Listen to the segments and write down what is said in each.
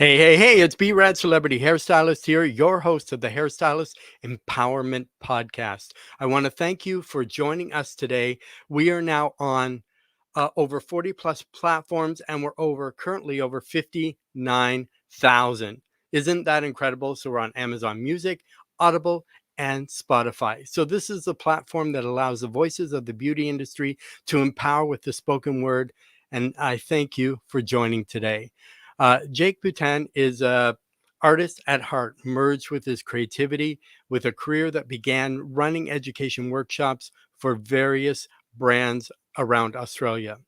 Hey, it's B-Rad Celebrity Hairstylist here, your host of the Hairstylist Empowerment Podcast. I want to thank you for joining us today. We are now on over 40 plus platforms and we're currently over 59,000. Isn't that incredible? So we're on Amazon Music, Audible, and Spotify. So this is the platform that allows the voices of the beauty industry to empower with the spoken word. And I thank you for joining today. Jake Boutin is a artist at heart, merged with his creativity, with a career that began running education workshops for various brands around Australia.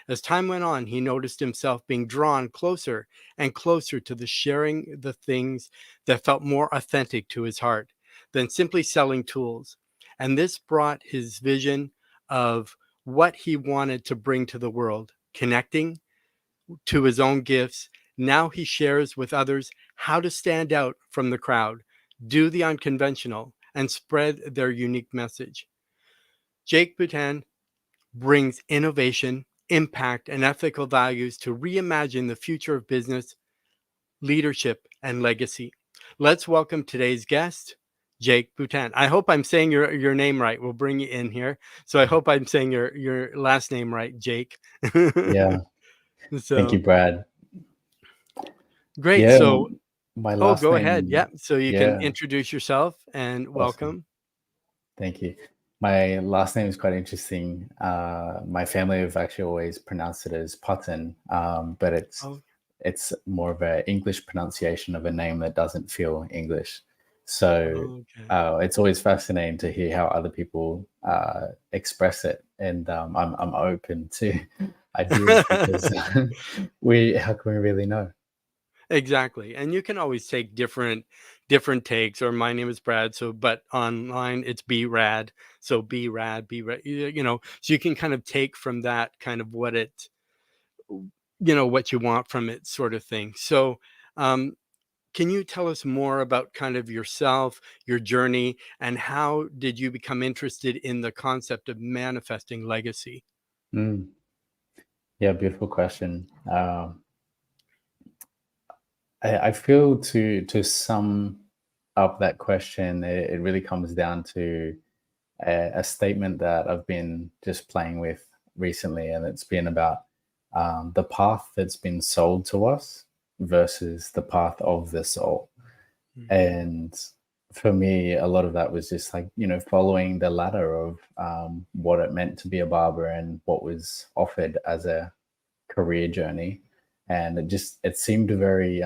As time went on, he noticed himself being drawn closer and closer to the sharing the things that felt more authentic to his heart than simply selling tools. And this brought his vision of what he wanted to bring to the world, connecting to his own gifts. Now he shares with others how to stand out from the crowd, do the unconventional, and spread their unique message. Jake Boutin brings innovation, impact, and ethical values to reimagine the future of business, leadership, and legacy. Let's welcome today's guest, Jake Boutin. I hope I'm saying your name right. We'll bring you in here. So I hope I'm saying your last name right, Jake. Yeah, thank you, So Brad. great. Yeah, So my oh, last go ahead. Yeah. name, So you can yeah, introduce yourself and awesome. welcome. Thank you. My last name is quite interesting. My family have actually always pronounced it as Putton, but Oh, it's more of an English pronunciation of a name that doesn't feel English. So okay. it's always fascinating to hear how other people express it, and I'm open to ideas because we how can we really know? Exactly. And you can always take different takes, or my name is Brad. So but online it's B Rad. So B Rad, so you can kind of take from that kind of what you want from it sort of thing. So um can you tell us more about kind of yourself, your journey, and how did you become interested in the concept of manifesting legacy? Mm. Yeah, beautiful question. I feel to sum up that question, it really comes down to a statement that I've been just playing with recently, and it's been about the path that's been sold to us versus the path of the soul. Mhm. And for me, a lot of that was just like, following the ladder of what it meant to be a barber and what was offered as a career journey. And it seemed very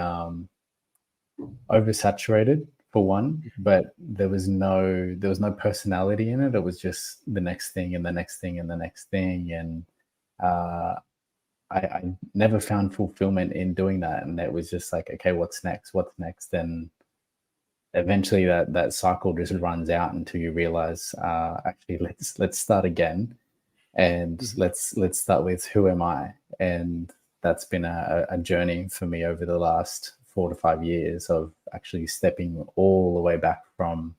oversaturated for one, but there was no personality in it. It was just the next thing and the next thing and the next thing. And uh I never found fulfillment in doing that. And it was just like, okay, what's next? What's next? And eventually that cycle just runs out until you realize actually let's start again, and Mhm. let's start with who am I. And that's been a journey for me over the last 4 to 5 years of actually stepping all the way back from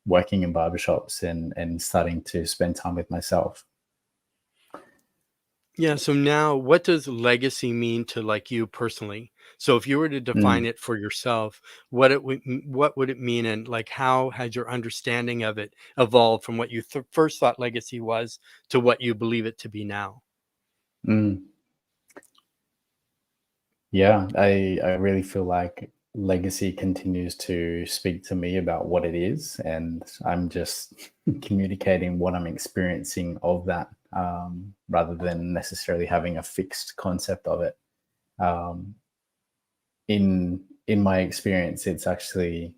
working in barbershops and starting to spend time with myself. Yeah, so now what does legacy mean to like you personally? So if you were to define Mm, it for yourself, what would it mean, and like how has your understanding of it evolved from what you first thought legacy was to what you believe it to be now? mm. Yeah, I really feel like legacy continues to speak to me about what it is, and I'm just communicating what I'm experiencing of that, rather than necessarily having a fixed concept of it. Um, in my experience, it's actually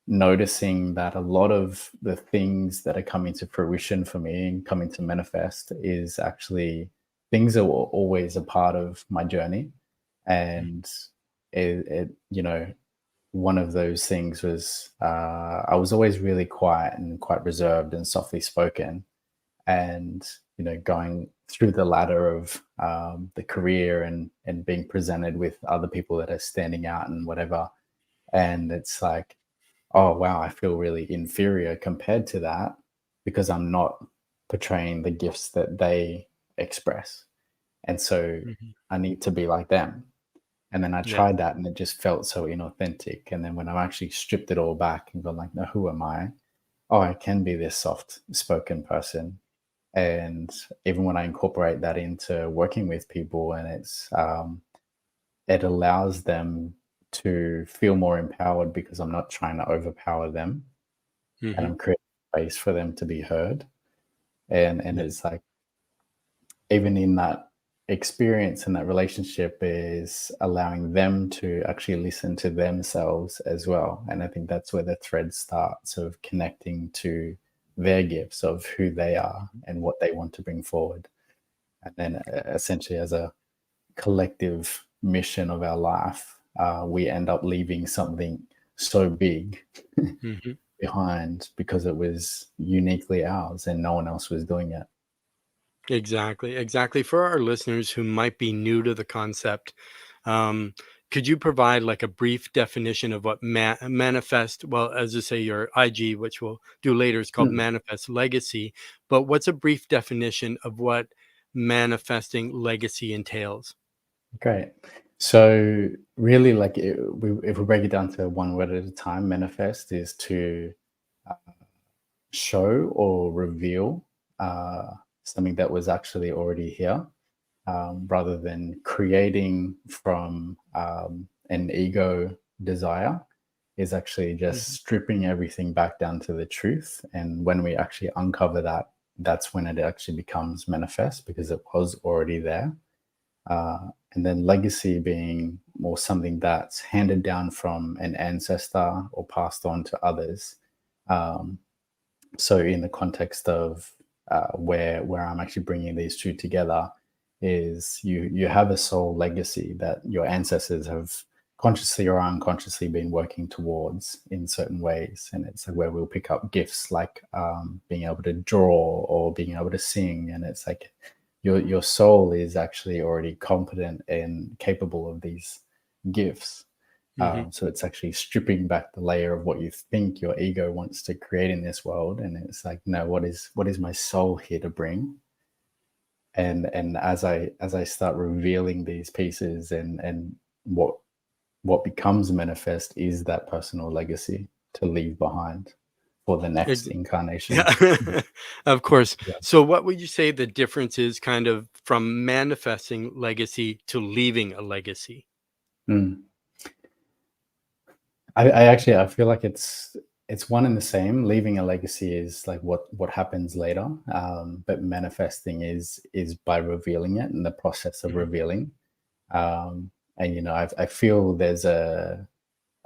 noticing that a lot of the things that are coming to fruition for me and coming to manifest is actually things that were always a part of my journey. And one of those things was I was always really quiet and quite reserved and softly spoken. And going through the ladder of the career and being presented with other people that are standing out and whatever, and it's like, oh wow, I feel really inferior compared to that because I'm not portraying the gifts that they express, and so Mhm. I need to be like them. And then I Yeah. tried that and it just felt so inauthentic. And then when I actually stripped it all back and gone like, no, who am I? Oh, I can be this soft spoken person. And even when I incorporate that into working with people, and it allows them to feel more empowered because I'm not trying to overpower them, and Hmm. I'm creating space for them to be heard. And Yeah. it's like, even in that experience and that relationship is allowing them to actually listen to themselves as well. And I think that's where the thread starts of connecting to their gifts of who they are and what they want to bring forward. And then essentially, as a collective mission of our life, we end up leaving something so big Hmm. behind because it was uniquely ours and no one else was doing it. Exactly, exactly. For our listeners who might be new to the concept, um, could you provide like a brief definition of what manifest? Well, as you say, your IG, which we'll do later, is called Mm, Manifest Legacy. But what's a brief definition of what manifesting legacy entails? great. So, really, like, if we break it down to one word at a time, manifest is to uh, show or reveal uh, something that was actually already here, rather than creating from an ego desire, is actually just Hmm. stripping everything back down to the truth. And when we actually uncover that, that's when it actually becomes manifest because it was already there. And then legacy being more something that's handed down from an ancestor or passed on to others. Um, so in the context of where I'm actually bringing these two together, is you have a soul legacy that your ancestors have consciously or unconsciously been working towards in certain ways, and it's like where we'll pick up gifts like being able to draw or being able to sing, and it's like your soul is actually already competent and capable of these gifts. Hmm. So it's actually stripping back the layer of what you think your ego wants to create in this world, and it's like, no, what is my soul here to bring? And as I start revealing these pieces, and what becomes manifest is that personal legacy to leave behind for the next incarnation. Yeah, of course. Yeah. So, what would you say the difference is, kind of, from manifesting legacy to leaving a legacy? Mm. I actually I feel like it's one and the same. Leaving a legacy is like what happens later, but manifesting is by revealing it and the process of Hmm. revealing. And I feel there's a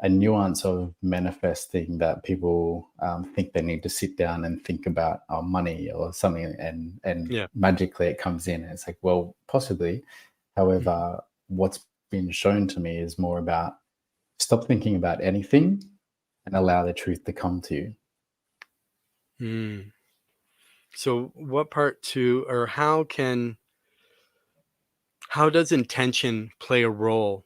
nuance of manifesting that people think they need to sit down and think about money or something, and Yeah. magically it comes in. It's like, well, possibly. Mhm. However, what's been shown to me is more about stop thinking about anything and allow the truth to come to you. Mm. So, what part to, or how does intention play a role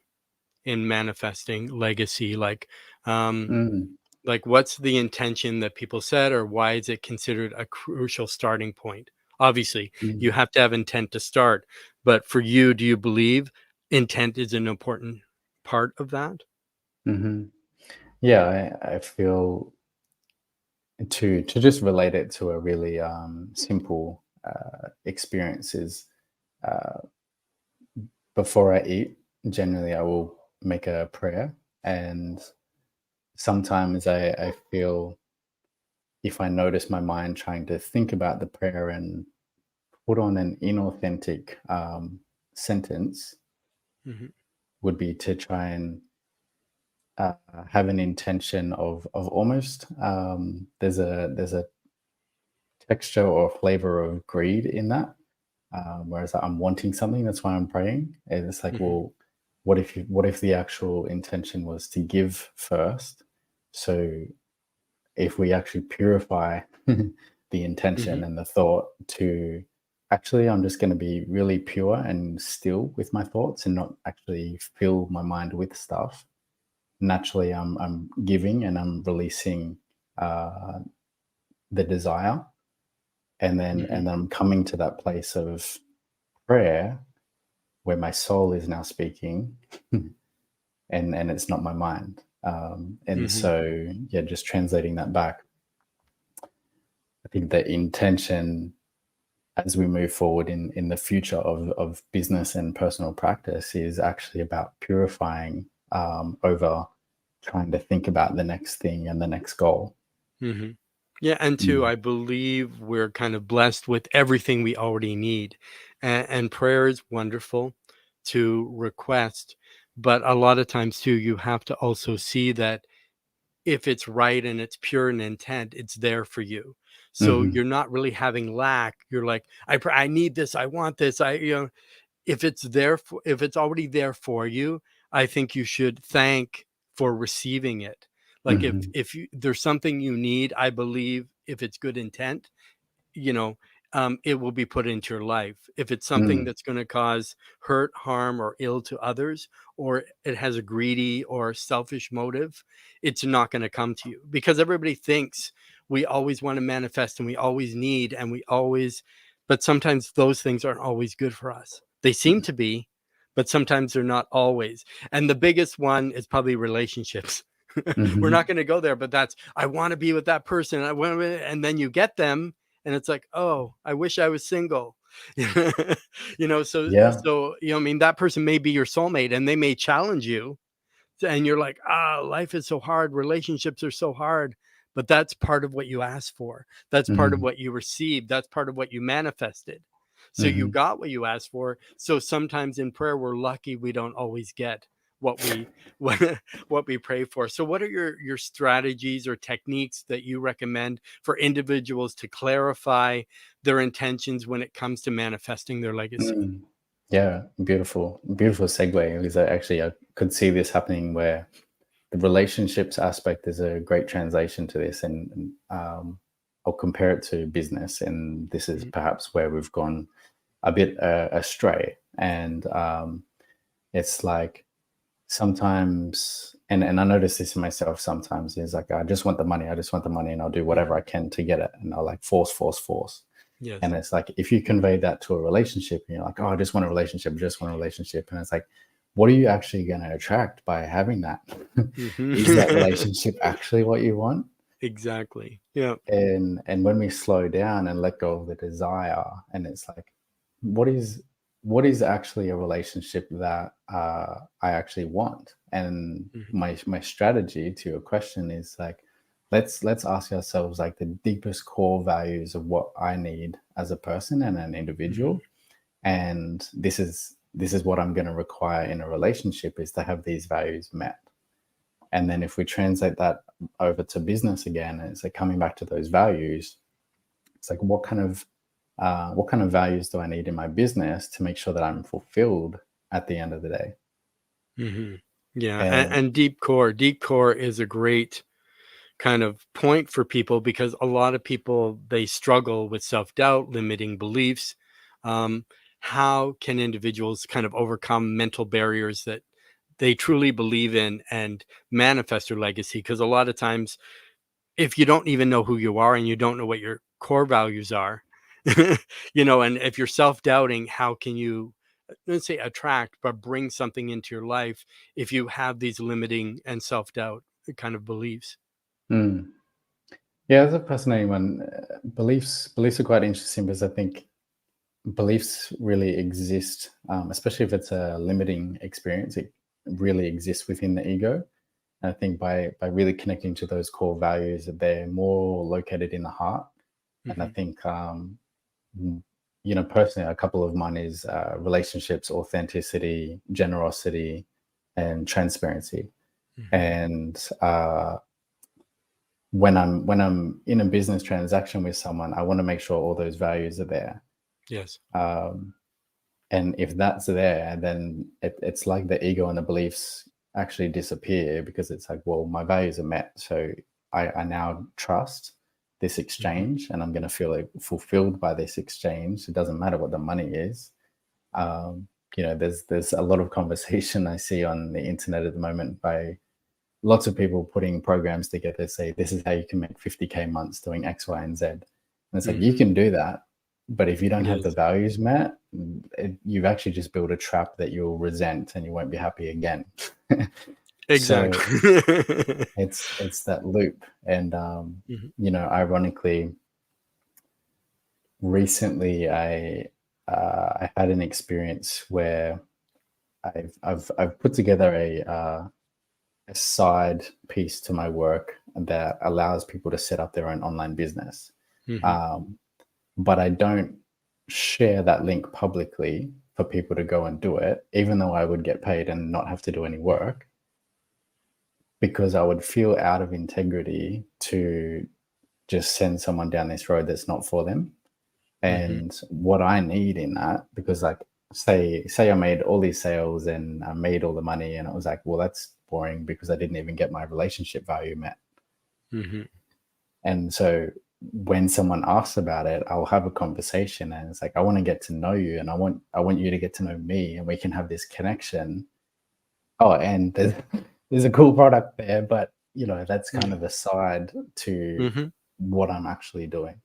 in manifesting legacy? Um, Mm, like what's the intention that people set, or why is it considered a crucial starting point? Obviously, mm, you have to have intent to start, but for you, do you believe intent is an important part of that? mhm. Yeah, I feel to just relate it to a really simple experience is uh, before I eat, generally I will make a prayer. And sometimes I feel if I notice my mind trying to think about the prayer and put on an inauthentic sentence, Hmm. would be to try and uh, have an intention of almost there's a texture or flavor of greed in that. Whereas I'm wanting something, that's why I'm praying. And it's like, Hmm. well, what if the actual intention was to give first? So if we actually purify the Hmm. intention and the thought to actually, I'm just going to be really pure and still with my thoughts and not actually fill my mind with stuff. Naturally, I'm giving and I'm releasing uh, the desire, and then I'm coming to that place of prayer where my soul is now speaking. and it's not my mind. And Hmm. so, yeah, just translating that back, I think the intention as we move forward in the future of business and personal practice is actually about purifying over trying to think about the next thing and the next goal. Hmm. Yeah, and two, Mm. I believe we're kind of blessed with everything we already need, and prayer is wonderful to request, but a lot of times too, you have to also see that if it's right and it's pure in intent, it's there for you. So Hmm. you're not really having lack. You're like, I need this, I want this, if it's there for, if it's already there for you, I think you should thank for receiving it. Like Hmm. there's something you need, I believe if it's good intent, you know, it will be put into your life. If it's something Mm. that's going to cause hurt, harm, or ill to others, or it has a greedy or selfish motive, it's not going to come to you, because everybody thinks we always want to manifest and we always need and we always, but sometimes those things aren't always good for us. They seem to be, but sometimes they're not always. And the biggest one is probably relationships. We're Hmm. not going to go there, but that's, I want to be with that person. And then you get them and it's like, oh, I wish I was single. Yeah. I mean, that person may be your soulmate and they may challenge you, and you're like, life is so hard, relationships are so hard, but that's part of what you asked for, that's part of Hmm. what you received, that's part of what you manifested. So you Hmm. got what you asked for. So sometimes in prayer we're lucky we don't always get what we what, what we pray for. So what are your strategies or techniques that you recommend for individuals to clarify their intentions when it comes to manifesting their legacy? Mm. Yeah, beautiful, beautiful segue, because I could see this happening where the relationships aspect is a great translation to this, and I'll compare it to business, and this is Mhm. perhaps where we've gone a bit astray, and it's like sometimes, and I notice this in myself sometimes, is like I just want the money, I just want the money, and I'll do whatever Mhm. I can to get it, and I'll like force. Yes. And it's like if you convey that to a relationship and you're like, oh, I just want a relationship, I just want a relationship. And it's like, what are you actually going to attract by having that? Is that Mhm. relationship actually what you want? Exactly. Yeah. And when we slow down and let go of the desire, and it's like, what is what is actually a relationship that I actually want? And Mhm. my strategy to your question is like, let's ask ourselves like the deepest core values of what I need as a person and an Mhm. individual, and this is what I'm going to require in a relationship, is to have these values met. And then if we translate that over to business again, it's like coming back to those values. It's like what kind of values do I need in my business to make sure that I'm fulfilled at the end of the day? Mhm. Yeah, And and deep core is a great kind of point for people, because a lot of people, they struggle with self-doubt, limiting beliefs. Um, how can individuals kind of overcome mental barriers that they truly believe in and manifest their legacy? Because a lot of times, if you don't even know who you are and you don't know what your core values are, and if you're self-doubting, how can you, let's say, attract but bring something into your life if you have these limiting and self-doubt kind of beliefs? mm, yeah, that's a fascinating one. Beliefs are quite interesting because I think beliefs really exist, especially if it's a limiting experience. It really exists within the ego. And I think by really connecting to those core values, that they're more located in the heart. And I Hmm. think mm, personally, a couple of mine is relationships, authenticity, generosity, and transparency. Hmm. And when I'm in a business transaction with someone, I want to make sure all those values are there. Yes. Um, and if that's there, then it's like the ego and the beliefs actually disappear, because it's like, well, my values are met, so I now trust this Hmm. exchange, and I'm going to feel like fulfilled by this exchange. It doesn't matter what the money is. There's a lot of conversation I see on the internet at the moment by lots of people putting programs together, say this is how you can make 50K months doing X, Y, and Z. And it's like, you Hmm. can do that, But if you don't It have the is. values met, you've actually just built a trap that you'll resent and you won't be happy again. So Exactly. it's that loop. And Mhm, ironically, recently I had an experience where I've put together a side piece to my work that allows people to set up their own online business. mhm, Um, but I don't share that link publicly for people to go and do it, even though I would get paid and not have to do any mhm, work, because I would feel out of integrity to just send someone down this road that's not for them. mhm, And what I need in that, because like say I made all these sales and I made all the money, and it was like, well, that's boring because I didn't even get my relationship value met. mhm. And so when someone asks about it, I'll have a conversation and it's like, I want to get to know you and I want you to get to know me and we can have this connection. Oh, and there's a cool product there, but that's kind Yeah. of aside to Mhm. what I'm actually doing.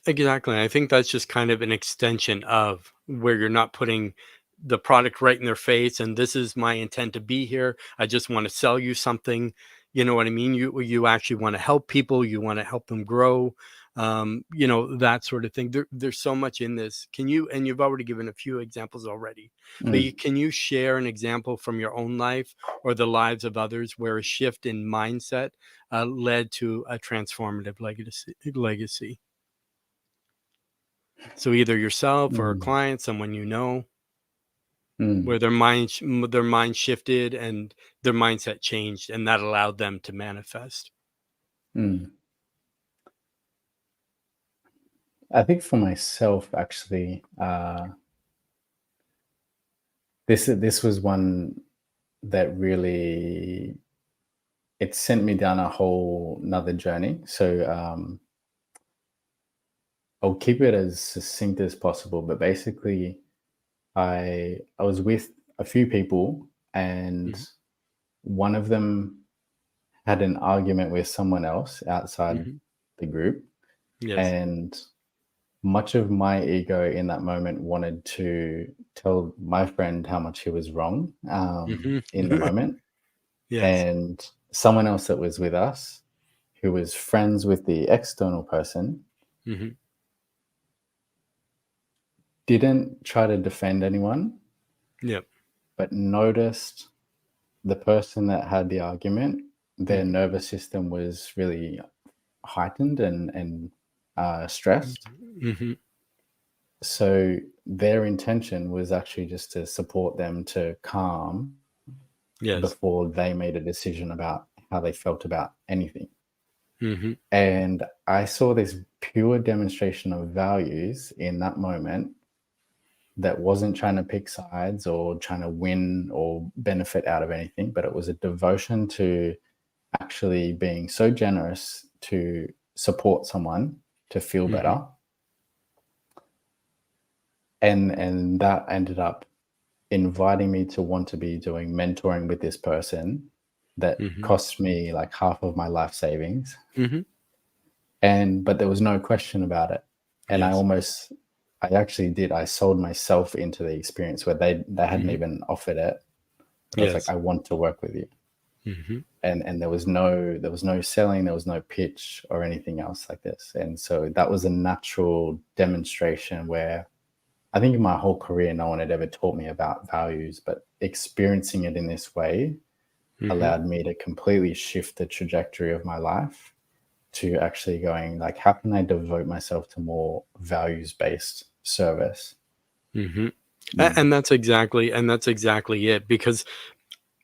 Exactly. I think that's just kind of an extension of where you're not putting the product right in their face and this is my intent to be here. I just want to sell you something. You know what I mean? You actually want to help people, you want to help them grow. That sort of thing. There's so much in this. Can you, and you've already given a few examples already, but Mm, can you share an example from your own life or the lives of others where a shift in mindset led to a transformative legacy? So either yourself or a mm, client, someone you know, mm, where their mind shifted and their mindset changed, and that allowed them to manifest. mm. I think for myself, actually, this was one that really it sent me down a whole another journey. So I'll keep it as succinct as possible. But basically, I was with a few people, and Mhm, one of them had an argument with someone else outside mhm. the group, Yes. and much of my ego in that moment wanted to tell my friend how much he was wrong Mhm. in the moment. Yes. And someone else that was with us, who was friends with the external person, Mhm. didn't try to defend anyone, Yep. but noticed the person that had the argument, their Mhm. nervous system was really heightened and stressed. Mhm. So their intention was actually just to support them to calm Yes. before they made a decision about how they felt about anything. Mhm. And I saw this pure demonstration of values in that moment that wasn't trying to pick sides or trying to win or benefit out of anything, but it was a devotion to actually being so generous to support someone to feel Mhm. better. And that ended up inviting me to want to be doing mentoring with this person that Mhm. cost me like half of my life savings. Mhm. And but there was no question about it. And Yes. I actually did. I sold myself into the experience where they hadn't Mhm. even offered it. But I was like, Yes. I want to work with you. Mhm. And there was no selling, there was no pitch or anything else like this. And so that was a natural demonstration where I think in my whole career no one had ever taught me about values, but experiencing it in this way Mhm. allowed me to completely shift the trajectory of my life to actually going like, how can I devote myself to more values based service? Mhm. Mm, And that's exactly it because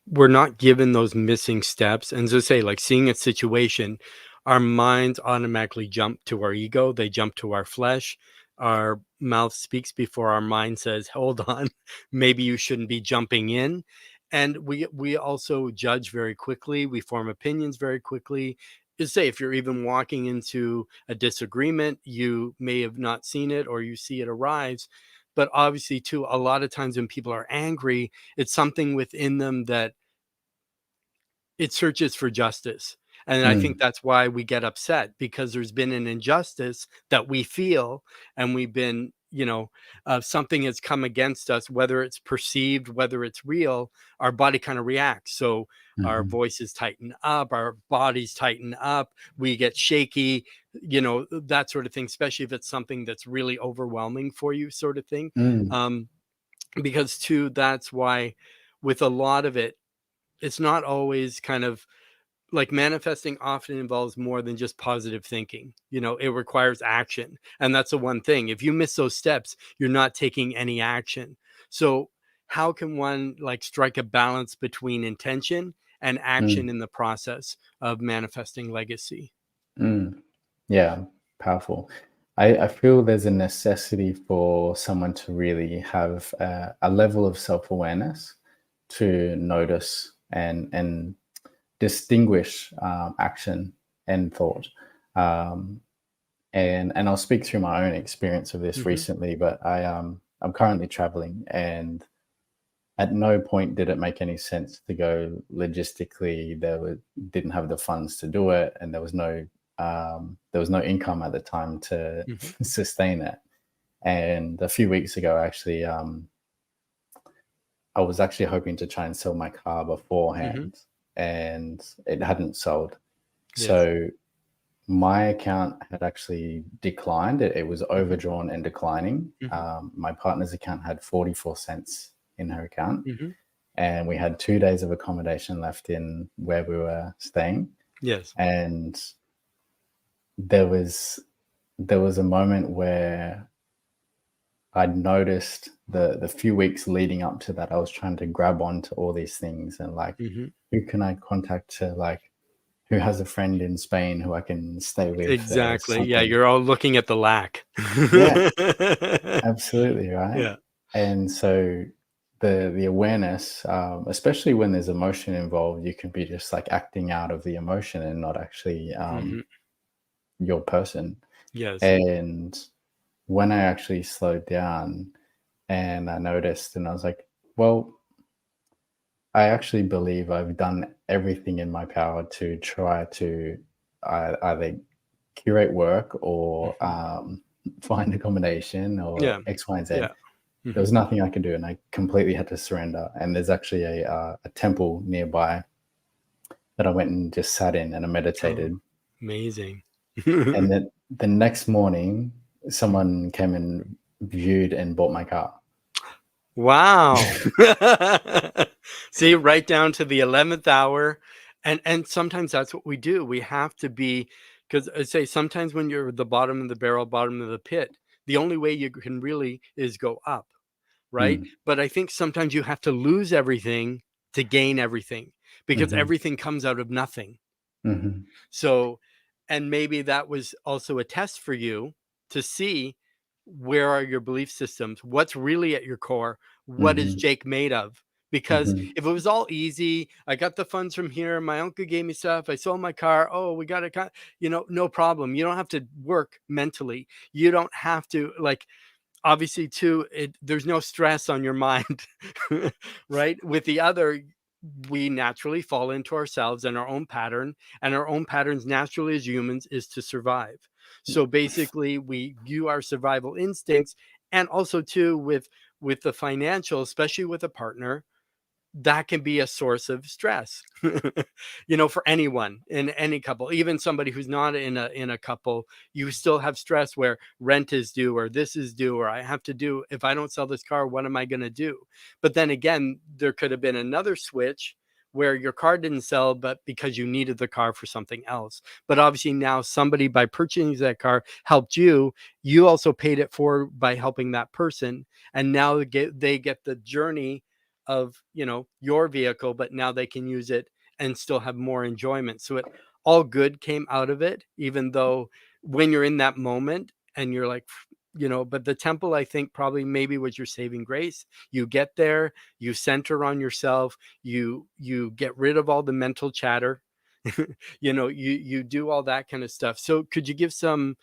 we're not given those missing steps. And so say like seeing a situation, our minds automatically jump to our ego, they jump to our flesh. Our mouth speaks before our mind says, hold on, maybe you shouldn't be jumping in. And we also judge very quickly, we form opinions very quickly. Is say if you're even walking into a disagreement, you may have not seen it or you see it arise. But obviously, too, a lot of times when people are angry, it's something within them that it searches for justice. And I think Mm, that's why we get upset, because there's been an injustice that we feel, and we've been, something has come against us, whether it's perceived, whether it's real, our body kind of reacts. So our mhm, voices tighten up, our bodies tighten up, we get shaky, that sort of thing, especially if it's something that's really overwhelming for you, sort of thing. mm, Um, because too, that's why with a lot of it, it's not always kind of like manifesting often involves more than just positive thinking. It requires action. And that's the one thing. If you miss those steps, you're not taking any action. So how can one like strike a balance between intention and mm, action in the process of manifesting legacy? mm. Yeah, powerful. I feel there's a necessity for someone to really have a level of self-awareness to notice and distinguish action and thought. Um, and I'll speak through my own experience of this Hmm. recently, but I'm currently traveling, and at no point did it make any sense to go logistically. Didn't have the funds to do it, and there was no income at the time to Hmm. sustain it. And a few weeks ago, actually, I was actually hoping to try and sell my car Hmm. beforehand, and it hadn't sold. Yes. So my account had actually declined. It was Hmm. overdrawn and declining. Hmm. My partner's account had 44 cents in her account, Hmm. and we had 2 days of accommodation left in where we were staying. Yes. And there was there was a moment where I'd noticed the few weeks leading up to that, I was trying to grab onto all these things and like, Hmm. who can I contact to like, who has a friend in Spain who I can stay with or Exactly. Yeah. something. You're all looking at the lack. Yeah, absolutely, right? Yeah. And so the awareness, especially when there's emotion involved, you can be just like acting out of the emotion and not actually Hmm. your person. Yes. And when I actually slowed down and I noticed, and I was like, well, I actually believe I've done everything in my power to try to either curate work or Mhm. find accommodation or Yeah. X, Y, and Z. Yeah. There Mhm. was nothing I could do, and I completely had to surrender. And there's actually a temple nearby that I went and just sat in and I Oh, meditated. amazing. And then the next morning, Mhm. someone came and viewed and bought my car. Wow. See, right down to the 11th hour. And sometimes that's what we do. We have to be, because I say sometimes when you're at the bottom of the barrel, bottom of the pit, the only way you can really is go up, right? Mm, But I think sometimes you have to lose everything to gain everything, because mhm, everything comes out of nothing. mhm, So, and maybe that was also a test for you to see where are your belief systems, what's really at your core, what is mhm, Jake made of? Because mhm, if it was all easy, I got the funds from here, my uncle gave me stuff, I sold my car, oh, we got a, no problem. You don't have to work mentally. You don't have to like, obviously too, there's no stress on your mind. Right, with the other, we naturally fall into ourselves and our own pattern, and our own patterns naturally as humans is to survive. So basically we view our survival instincts, and also too with the financial, especially with a partner, that can be a source of stress. For anyone in any couple, even somebody who's not in a couple, you still have stress where rent is due, or this is due, or I have to do, if I don't sell this car, what am I going to do? But then again, there could have been another switch where your car didn't sell, but because you needed the car for something else. But obviously now somebody, by purchasing that car, helped you. You also paid it for by helping that person, and now they get the journey of your vehicle, but now they can use it and still have more enjoyment. So it all good came out of it, even though when you're in that moment and you're like, but the temple, I think, probably maybe was your saving grace. You get there, you center on yourself, you get rid of all the mental chatter. You do all that kind of stuff. So could you give some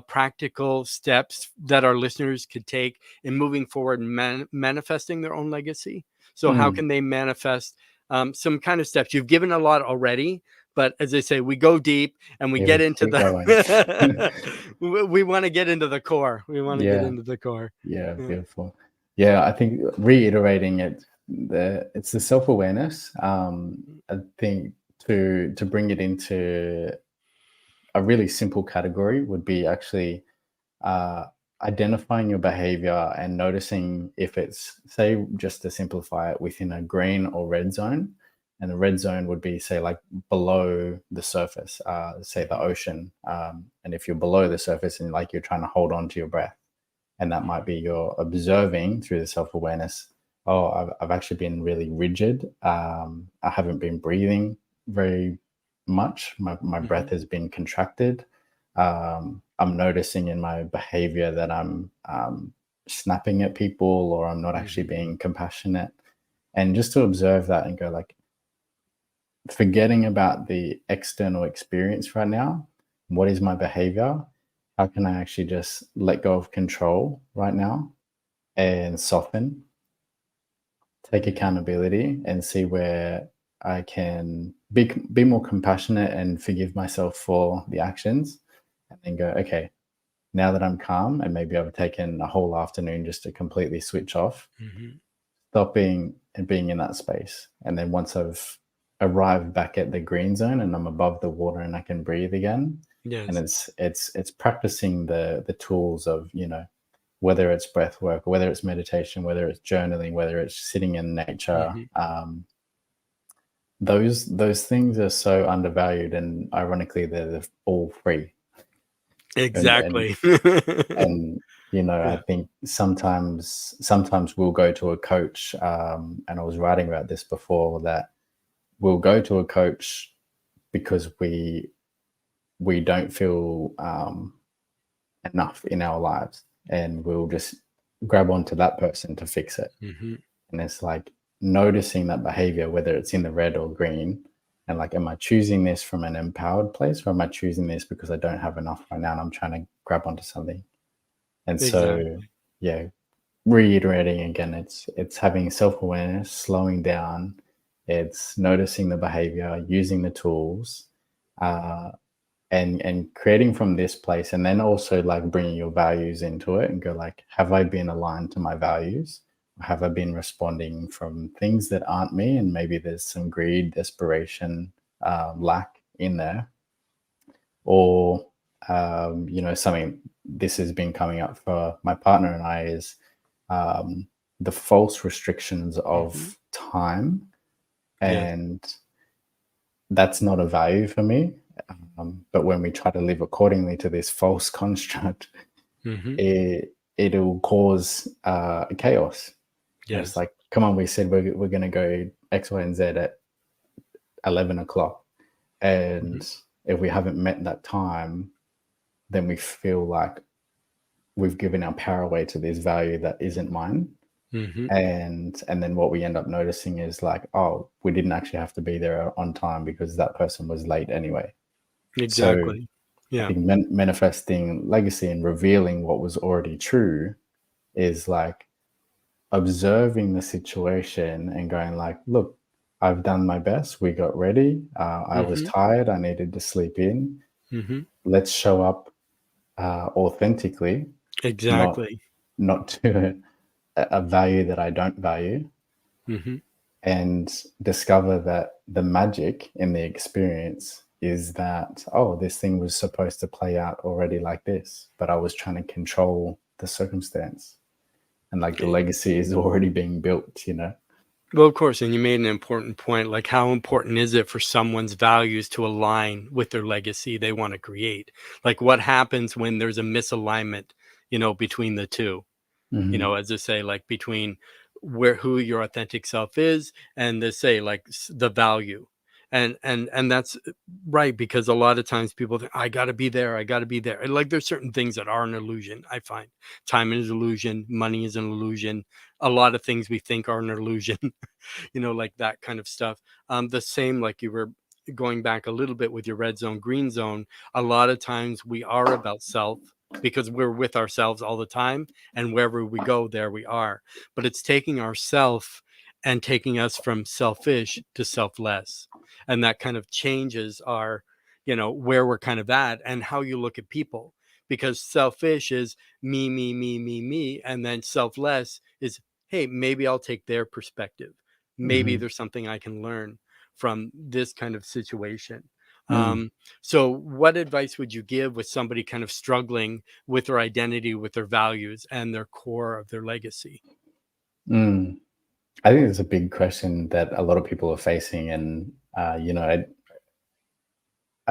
practical steps that our listeners could take in moving forward and manifesting their own legacy? So how mm, can they manifest some kind of steps? You've given a lot already, but as they say, we go deep and we Yeah, get we into keep going. the we want to get into the core. We want to get Yeah, into the core. yeah, Yeah. beautiful. Yeah, I think reiterating it, it's the self-awareness. I think to bring it into a really simple category would be actually uh, identifying your behavior and noticing if it's, say, just to simplify it, within a green or red zone. And the red zone would be, say, like below the surface, say the ocean. And if you're below the surface and like you're trying to hold on to your breath, and that might be you're observing through the self-awareness, oh, I've actually been really rigid. I haven't been breathing very much. My breath Mhm. has been contracted. I'm noticing in my behavior that I'm snapping at people, or I'm not actually Mhm. being compassionate. And just to observe that and go like, forgetting about the external experience right now, what is my behavior? How can I actually just let go of control right now and soften, take accountability, and see where I can be more compassionate and forgive myself for the actions, and then go, okay, now that I'm calm and maybe I've taken a whole afternoon just to completely switch off, Mhm. stopping and being in that space. And then once I've arrived back at the green zone and I'm above the water and I can breathe again, and Yes. it's practicing the tools of, whether it's breath work, or whether it's meditation, whether it's journaling, whether it's sitting in nature. Mhm. Those things are so undervalued, and ironically, they're all free. And and Exactly. and I Yeah. think sometimes we'll go to a coach, and I was writing about this before, that we'll go to a coach because we don't feel enough in our lives, and we'll just grab onto that person to fix it. Mhm. And it's like noticing that behavior, whether it's in the red or green, and like, am I choosing this from an empowered place, or am I choosing this because I don't have enough right now and I'm trying to grab onto something? And so, Exactly. yeah, reiterating again, it's having self-awareness, slowing down, it's noticing the behavior, using the tools, uh, and creating from this place, and then also like bringing your values into it and go like, have I been aligned to my values? Have I been responding from things that aren't me, and maybe there's some greed, desperation, lack in there? Or something, this has been coming up for my partner and I, is um, the false restrictions Mhm. of time. Yes. And that's not a value for me. But when we try to live accordingly to this false construct, Mhm. it'll cause chaos. And it's Yes. like, come on, we said we're going to go X, Y, and Z at 11 o'clock. Mhm. And if we haven't met that time, then we feel like we've given our power away to this value that isn't mine. Mhm. And then what we end up noticing is like, oh, we didn't actually have to be there on time because that person was late anyway. So Exactly. I Yeah. think manifesting legacy and revealing what was already true is like observing the situation and going like, look, I've done my best. We got ready. I was Mhm. tired. I needed to sleep in. Mhm. Let's show up authentically, not Exactly. not to a value that I don't value, Mhm. and discover that the magic in the experience is that, oh, this thing was supposed to play out already like this, but I was trying to control the circumstance, and like the legacy is already being built. Well, of course, and you made an important point, like how important is it for someone's values to align with their legacy they want to create? Like what happens when there's a misalignment, between the two? Hmm. As I say, like between who your authentic self is and the say like the value. And that's right, because a lot of times people think I got to be there, I got to be there. And like there's certain things that are an illusion. I find time is an illusion, money is an illusion. A lot of things we think are an illusion, like that kind of stuff. The same, like you were going back a little bit with your red zone, green zone. A lot of times we are about self because we're with ourselves all the time, and wherever we go, there we are. But it's taking ourself and taking us from selfish to selfless. And that kind of changes our, where we're kind of at and how you look at people. Because selfish is me, me, me, me, me. And then selfless is, hey, maybe I'll take their perspective. Maybe Hmm. there's something I can learn from this kind of situation. Mm. So, what advice would you give with somebody kind of struggling with their identity, with their values, and their core of their legacy? Mm. I think it's a big question that a lot of people are facing, and I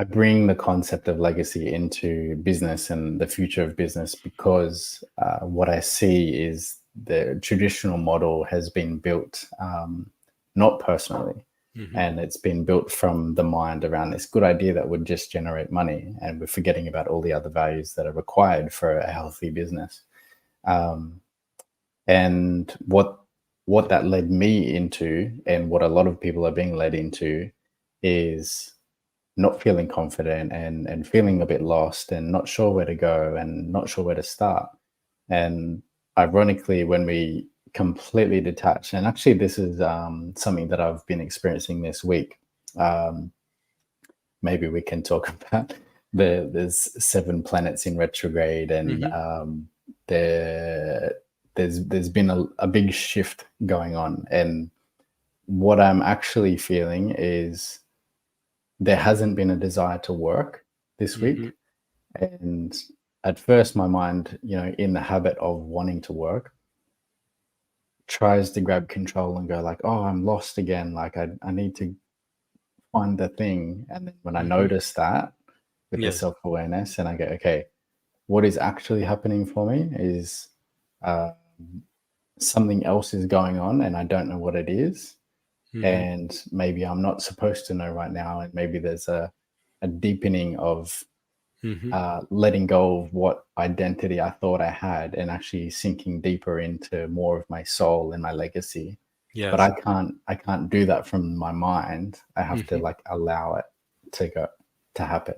bring the concept of legacy into business and the future of business because what I see is the traditional model has been built not personally, Hmm. and it's been built from the mind around this good idea that would just generate money, and we're forgetting about all the other values that are required for a healthy business. Um, and what that led me into, and what a lot of people are being led into, is not feeling confident and feeling a bit lost and not sure where to go and not sure where to start. And ironically, when we completely detach, and actually this is something that I've been experiencing this week. Um, Maybe we can talk about there's 7 planets in retrograde, and Hmm. there there's been a big shift going on, and what I'm actually feeling is there hasn't been a desire to work this Hmm. week. And at first, my mind, in the habit of wanting to work, tries to grab control and go like, oh, I'm lost again. Like I need to find the thing. And then when I Hmm. notice that with the Yes. self-awareness, and I go, okay, what is actually happening for me is uh, something else is going on and I don't know what it is. Hmm. And maybe I'm not supposed to know right now. And maybe there's a deepening of Hmm. letting go of what identity I thought I had and actually sinking deeper into more of my soul and my legacy. But Yes. I can't do that from my mind. I have to Hmm. like allow it to happen.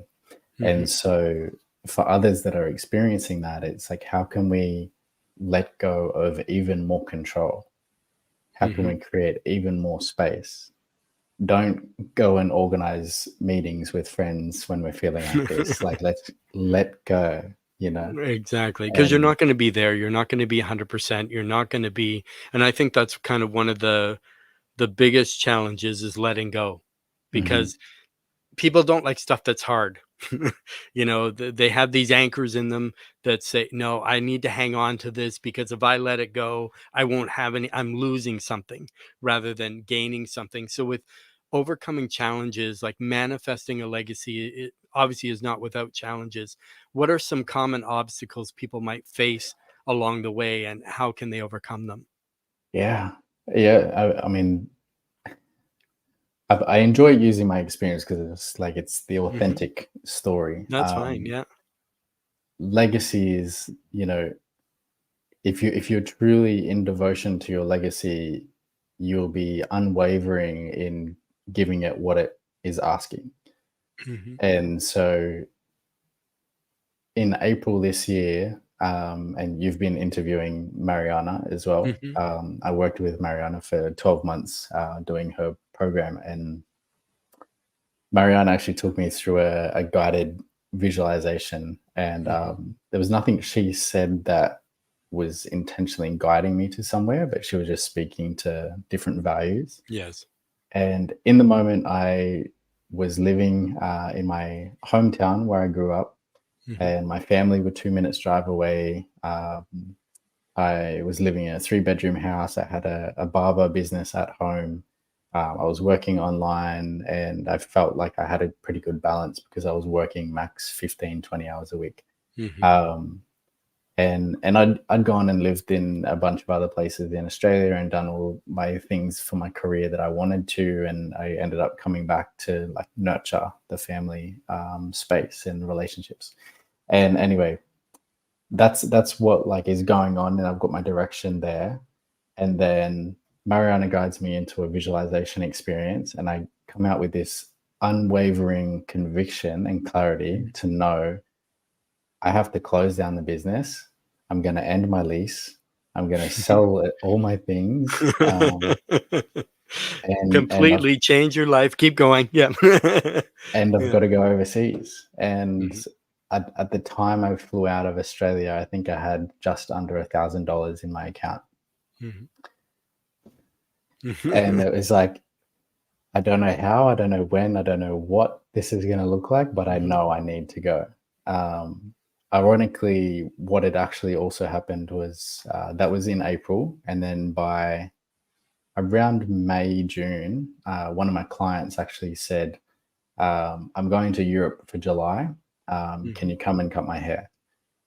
Hmm. And so for others that are experiencing that, it's like, how can we let go of even more control? How can Hmm. we create even more space? Don't go and organize meetings with friends when we're feeling like this. Like, let's let go, Exactly, because you're and not going to be there. You're not going to be 100%. You're not going to be, and I think that's kind of one of the biggest challenges is letting go, mhm. because people don't like stuff that's hard. They have these anchors in them that say, no, I need to hang on to this because if I let it go, I won't have any, I'm losing something rather than gaining something. So with overcoming challenges, like manifesting a legacy, it obviously is not without challenges. What are some common obstacles people might face along the way, and how can they overcome them? Yeah, yeah. I mean, I enjoy using my experience because it's like it's the Hmm. authentic story. That's fine. Yeah. Legacy is, if you're truly in devotion to your legacy, you'll be unwavering in giving it what it is asking. Hmm. And so in April this year, and you've been interviewing Mariana as well. Hmm. I worked with Mariana for 12 months doing her program, and Mariana actually took me through a guided visualization. And Hmm. there was nothing she said that was intentionally guiding me to somewhere, but she was just speaking to different values. Yes. And in the moment, I was living in my hometown where I grew up, Hmm. and my family were 2 minutes drive away. I was living in a 3 bedroom house. I had a barber business at home. I was working online, and I felt like I had a pretty good balance because I was working max 15, 20 hours a week. Hmm. Um, and I'd gone and lived in a bunch of other places in Australia and done all my things for my career that I wanted to, and I ended up coming back to like nurture the family space and relationships. And anyway, that's what like is going on, and I've got my direction there. And then Mariana guides me into a visualization experience, and I come out with this unwavering conviction and clarity to know I have to close down the business. I'm going to end my lease. I'm going to sell all my things, and Completely change your life. Keep going. Yeah. I've Yeah. got to go overseas. And Mhm. at the time I flew out of Australia, I think I had just under $1,000 in my account, Mhm. and it was like, I don't know how, I don't know when, I don't know what this is going to look like, but I Mhm. know I need to go. Um, Ironically, what had actually also happened was that was in April, and then by around May, June, one of my clients actually said, I'm going to Europe for July. Can Mhm. you come and cut my hair?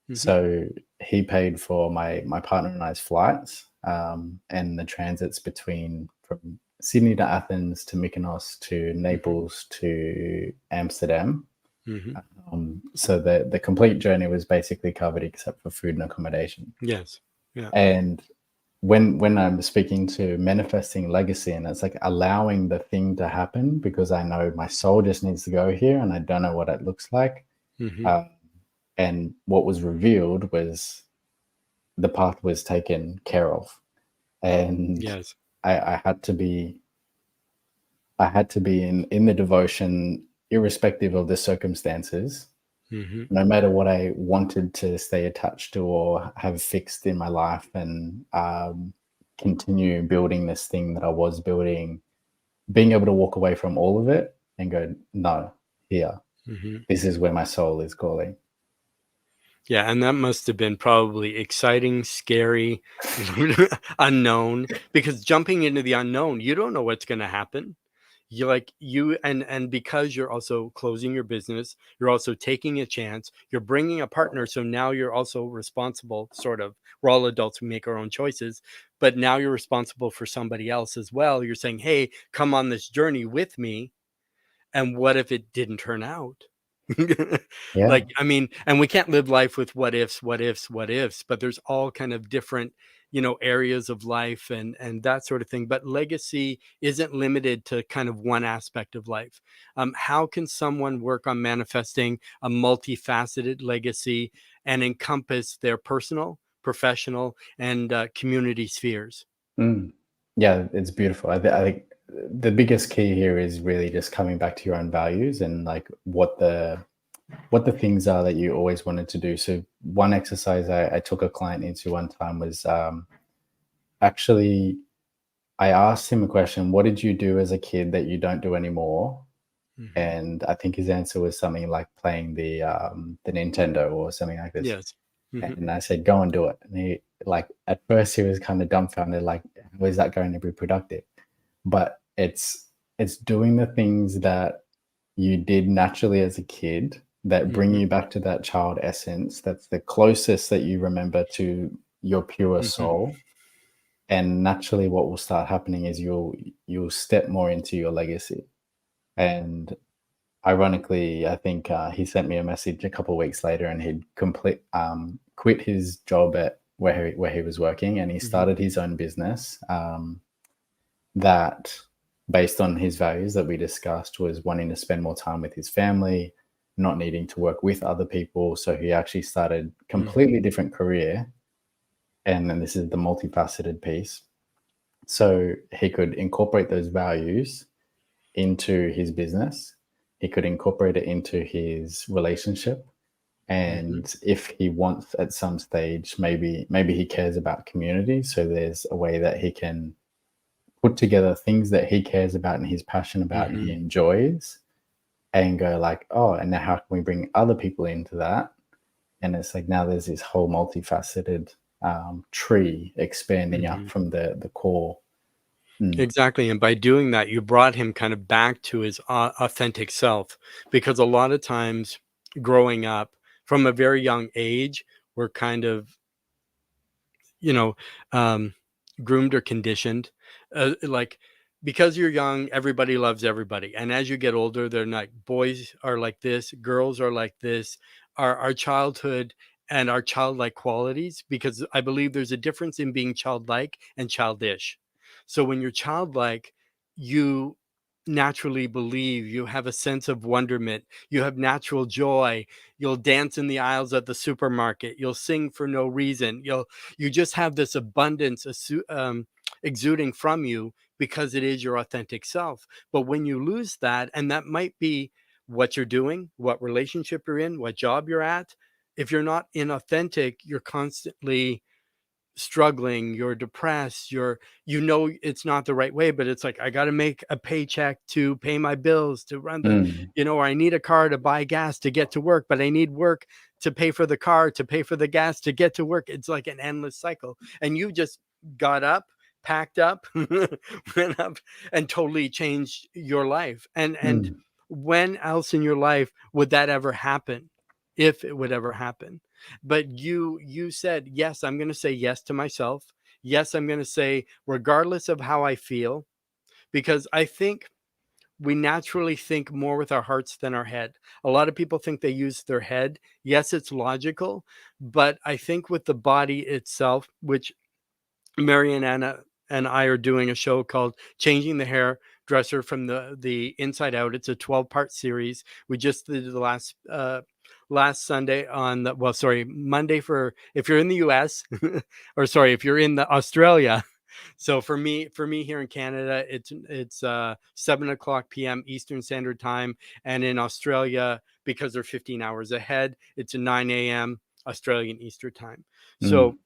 Mhm. So he paid for my partner and I's flights, and the transits between from Sydney to Athens to Mykonos to Mhm. Naples to Amsterdam. Mhm. So the complete journey was basically covered except for food and accommodation. Yes. Yeah. And when I'm speaking to manifesting legacy, and it's like allowing the thing to happen because I know my soul just needs to go here and I don't know what it looks like. Mhm. Uh, and what was revealed was the path was taken care of, and Yes. I had to be in the devotion irrespective of the circumstances, Mhm. no matter what I wanted to stay attached to or have fixed in my life, and continue building this thing that I was building, being able to walk away from all of it and go, no, here, Mhm. this is where my soul is calling. Yeah, and that must have been probably exciting, scary, unknown, because jumping into the unknown, you don't know what's going to happen. You like you and because you're also closing your business, you're also taking a chance, you're bringing a partner, so now you're also responsible, sort of. We're all adults, we make our own choices, but now you're responsible for somebody else as well. You're saying, "Hey, come on this journey with me." And what if it didn't turn out? Yeah. Like, I mean, and we can't live life with what ifs, what ifs, what ifs, but there's all kind of different, areas of life and that sort of thing. But legacy isn't limited to kind of one aspect of life. How can someone work on manifesting a multifaceted legacy and encompass their personal, professional, and community spheres? Mm. Yeah, it's beautiful. I think the biggest key here is really just coming back to your own values and like what the things are that you always wanted to do. So one exercise I took a client into one time was actually I asked him a question: "What did you do as a kid that you don't do anymore?" Hmm. And I think his answer was something like playing the Nintendo or something like this. Yes. Hmm. And I said, "Go and do it." And he, like, at first he was kind of dumbfounded, like, "How is that going to be productive?" But it's doing the things that you did naturally as a kid that bring Hmm. you back to that child essence. That's the closest that you remember to your pure Hmm. soul. And naturally, what will start happening is you'll step more into your legacy. And ironically, I think he sent me a message a couple of weeks later, and he'd quit his job at where he was working, and he Hmm. started his own business. That, based on his values that we discussed, was wanting to spend more time with his family, not needing to work with other people. So he actually started Hmm. completely different career, and then this is the multifaceted piece. So he could incorporate those values into his business. He could incorporate it into his relationship. Hmm. And if he wants at some stage, maybe he cares about community. So there's a way that he can put together things that he cares about and he's passionate about and he Hmm. enjoys, and go like, oh, and now how can we bring other people into that? And it's like now there's this whole multifaceted tree expanding up Hmm. from the core. Mm. Exactly. And by doing that, you brought him kind of back to his authentic self. Because a lot of times growing up from a very young age, we're kind of, you know, um, groomed or conditioned. Like, because you're young, everybody loves everybody. And as you get older, they're like, boys are like this, girls are like this. Our childhood and our childlike qualities, because I believe there's a difference in being childlike and childish. So when you're childlike, you naturally believe, you have a sense of wonderment, you have natural joy, you'll dance in the aisles at the supermarket, you'll sing for no reason, you just have this abundance exuding from you because it is your authentic self. But when you lose that, and that might be what you're doing, what relationship you're in, what job you're at, if you're not inauthentic, you're constantly struggling, you're depressed, it's not the right way, but it's like, I got to make a paycheck to pay my bills, to run the, Mm. or I need a car to buy gas to get to work, but I need work to pay for the car, to pay for the gas, to get to work. It's like an endless cycle. And you just got up, packed up, went up and totally changed your life. And Mm. when else in your life would that ever happen? If it would ever happen. But you said, yes, I'm going to say yes to myself. Yes, I'm going to say, regardless of how I feel, because I think we naturally think more with our hearts than our head. A lot of people think they use their head. Yes, it's logical, but I think with the body itself, which Mary and Anna and I are doing a show called Changing the Hairdresser from the Inside Out. It's a 12-part series. We just did the last Sunday on the, well, sorry, Monday for if you're in the US, or sorry, if you're in the Australia. So for me here in Canada, it's 7 o'clock p.m. Eastern Standard Time, and in Australia, because they're 15 hours ahead, it's 9 a.m. Australian Eastern Time. Mm. So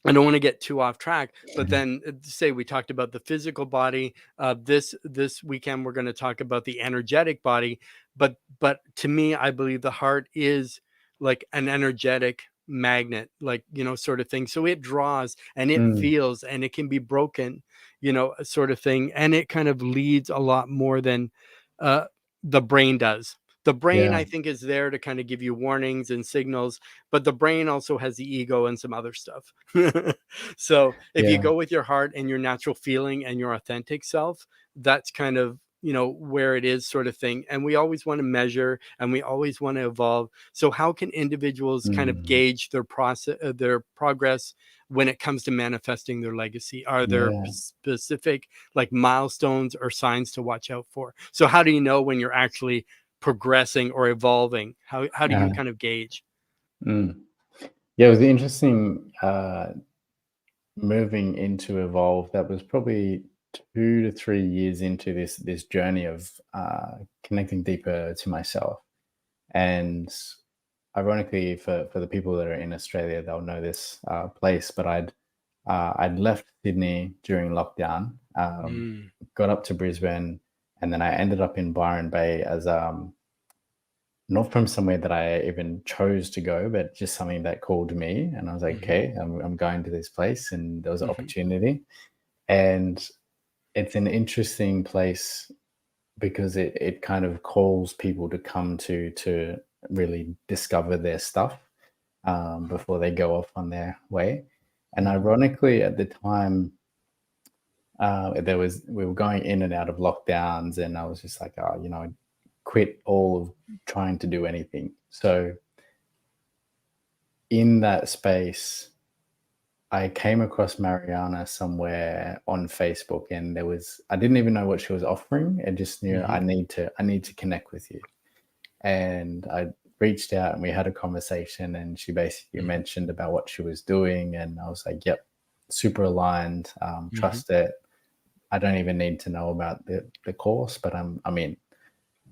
I don't want to get too off track, but then say we talked about the physical body. This weekend we're going to talk about the energetic body. But to me, I believe the heart is like an energetic magnet, like, sort of thing. So it draws and it Mm. feels and it can be broken, sort of thing, and it kind of leads a lot more than uh, the brain does. The brain, Yeah. I think, is there to kind of give you warnings and signals, but the brain also has the ego and some other stuff. So if you Yeah. go with your heart and your natural feeling and your authentic self, that's kind of, where it is, sort of thing. And we always want to measure and we always want to evolve. So how can individuals kind of Mm. gauge their process, their progress when it comes to manifesting their legacy? Are there Yeah. specific like milestones or signs to watch out for? So how do you know when you're actually progressing or evolving? How do you Uh, kind of gauge? mm. Yeah, it was interesting moving into Evolve. That was probably 2 to 3 years into this journey of connecting deeper to myself. And ironically, for the people that are in Australia, they'll know this place. But I'd left Sydney during lockdown, Mm, got up to Brisbane, and then I ended up in Byron Bay as not from somewhere that I even chose to go, but just something that called me. And I was like, mhm, okay, I'm going to this place, and there was an mhm, opportunity. And it's an interesting place because it kind of calls people to come to really discover their stuff before they go off on their way. And mhm, ironically, at the time, we were going in and out of lockdowns, and I was just like, oh, I quit all of trying to do anything. So in that space, I came across Mariana somewhere on Facebook, and I didn't even know what she was offering. I just knew mhm, I need to connect with you. And I reached out and we had a conversation, and she basically mhm, mentioned about what she was doing, and I was like, yep, super aligned, mhm. trust it. I don't even need to know about the course, but I'm in.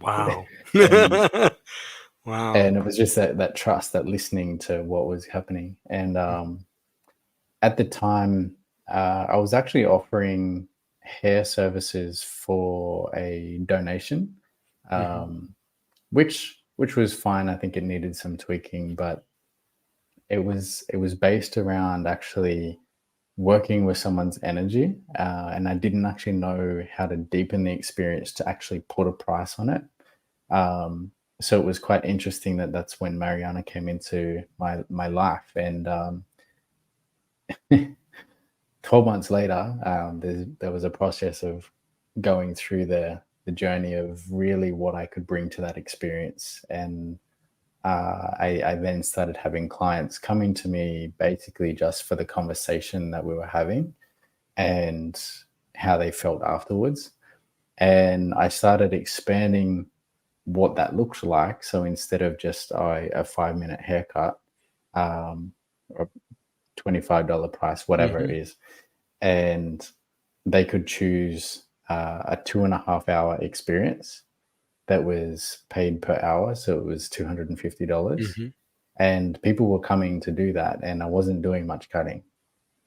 Wow. and Wow. and it was just that trust, that listening to what was happening. And Mhm, at the time, I was actually offering hair services for a donation, mhm, which was fine. I think it needed some tweaking, but it was based around actually working with someone's energy, and I didn't actually know how to deepen the experience to actually put a price on it. Um, so it was quite interesting that that's when Mariana came into my life, and 12 months later, there was a process of going through the journey of really what I could bring to that experience. And I then started having clients coming to me basically just for the conversation that we were having and how they felt afterwards. And I started expanding what that looks like. So instead of just a 5 minute haircut, or $25 price, whatever it Mhm. is, and they could choose a 2.5 hour experience that was paid per hour. So it was $250. Mhm. And people were coming to do that. And I wasn't doing much cutting.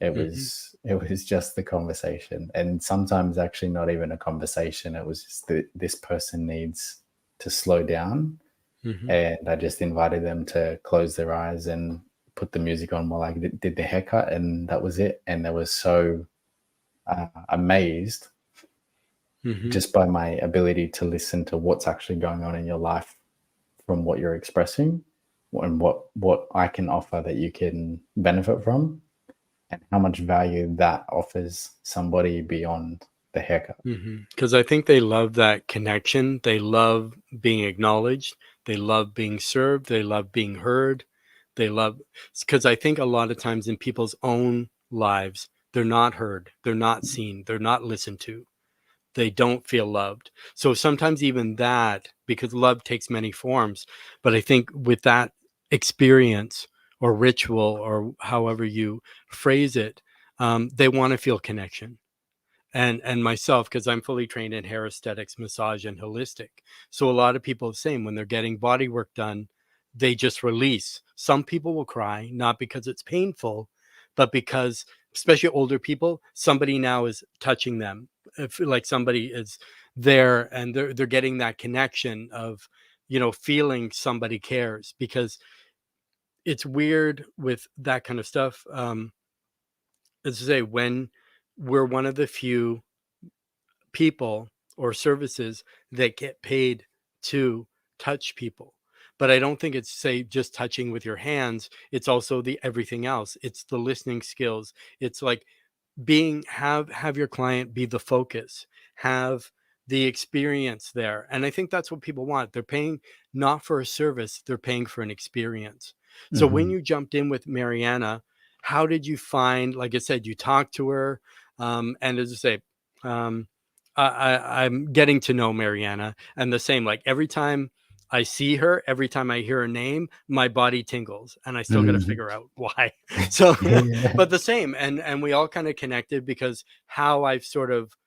Mhm. It was just the conversation, and sometimes actually not even a conversation. It was just that this person needs to slow down, Mhm. and I just invited them to close their eyes and put the music on while I did the haircut, and that was it. And they were so amazed Mhm. just by my ability to listen to what's actually going on in your life from what you're expressing, and what I can offer that you can benefit from, and how much value that offers somebody beyond the haircut. Because I think they love that connection. They love being acknowledged. They love being served. They love being heard. They love, because I think a lot of times in people's own lives, they're not heard. They're not seen. They're not listened to. They don't feel loved. So sometimes even that, because love takes many forms, but I think with that experience or ritual or however you phrase it, they want to feel connection. And myself, because I'm fully trained in hair aesthetics, massage, and holistic. So a lot of people are saying when they're getting body work done, they just release. Some people will cry, not because it's painful, but because, especially older people, somebody now is touching them. If like somebody is there and they're getting that connection of, feeling somebody cares, because it's weird with that kind of stuff. As I say, when we're one of the few people or services that get paid to touch people. But I don't think it's, say, just touching with your hands. It's also the everything else. It's the listening skills. It's like have your client be the focus, have the experience there. And I think that's what people want. They're paying not for a service, they're paying for an experience. So when Mhm. you jumped in with Mariana, how did you find, like I said, you talked to her, and as I say, um, I'm getting to know Mariana, and the same, like every time I see her, every time I hear her name, my body tingles, and I still got to Mhm. figure out why. So, Yeah. but the same, and we all kind of connected because how I've sort of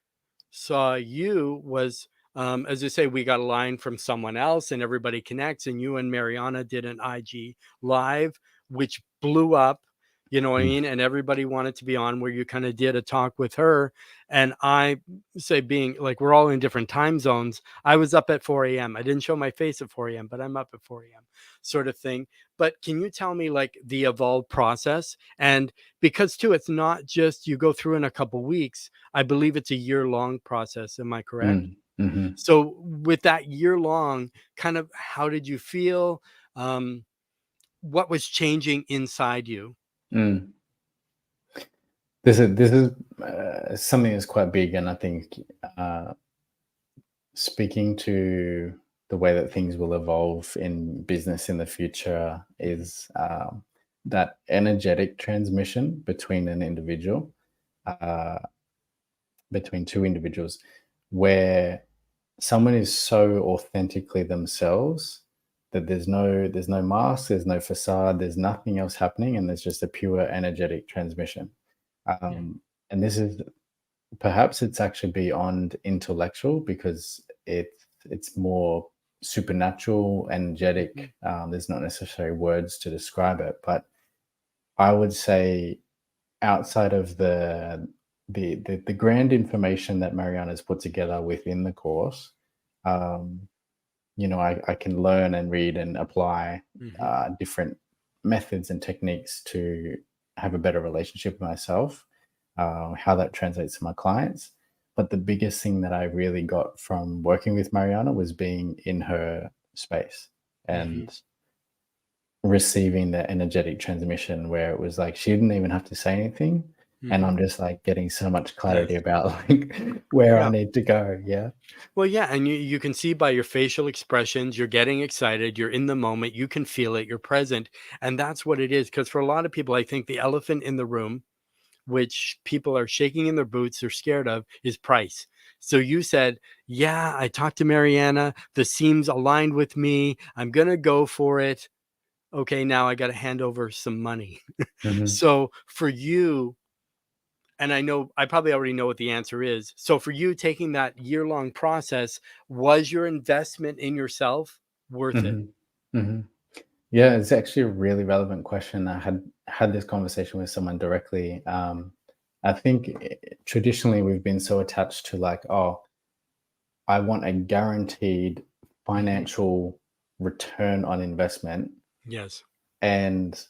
saw you was, as I say, we got a line from someone else and everybody connects, and you and Mariana did an IG live, which blew up, you know what I Mm. mean? And everybody wanted to be on, where you kind of did a talk with her. And I say, being like, we're all in different time zones. I was up at 4 a.m. I didn't show my face at 4 a.m., but I'm up at 4 a.m. sort of thing. But can you tell me like the evolved process? And because too, it's not just you go through in a couple weeks. I believe it's a year-long process. Am I correct? Mm. Mhm. So with that year-long, kind of how did you feel? Um, what was changing inside you? Mm. This is something that's quite big, and I think uh, speaking to the way that things will evolve in business in the future Mhm. is that energetic transmission between an individual, uh, between two individuals, where someone is so authentically themselves that there's no mask, there's no facade, there's nothing else happening, and there's just a pure energetic transmission. Yeah. And this is, perhaps it's actually beyond intellectual, because it's more supernatural, Mhm. energetic. There's not necessarily words to describe it, but I would say, outside of the grand information that Mariana's put together within the course, um, I can learn and read and apply Mhm. different methods and techniques to have a better relationship with myself, how that translates to my clients. But the biggest thing that I really got from working with Mariana was being in her space Mhm. and receiving the energetic transmission, where it was like she didn't even have to say anything. And Mhm. I'm just like getting so much Yes. clarity about like where I Yeah. need to go. Yeah. Well, yeah, and you can see by your facial expressions, you're getting excited, you're in the moment, you can feel it, you're present, and that's what it is. Because for a lot of people, I think the elephant in the room, which people are shaking in their boots, they're scared of, is price. So you said, yeah, I talked to Mariana, the seams aligned with me, I'm going to go for it. Okay, now I got to hand over some money. Mhm. So for you, and I know I probably already know what the answer is. So for you, taking that year-long process, was your investment in yourself worth it? Mhm. Mhm. Yeah, it's actually a really relevant question. I had this conversation with someone directly. I think traditionally we've been so attached to like, oh, I want a guaranteed Mhm. financial return on investment, Yes. and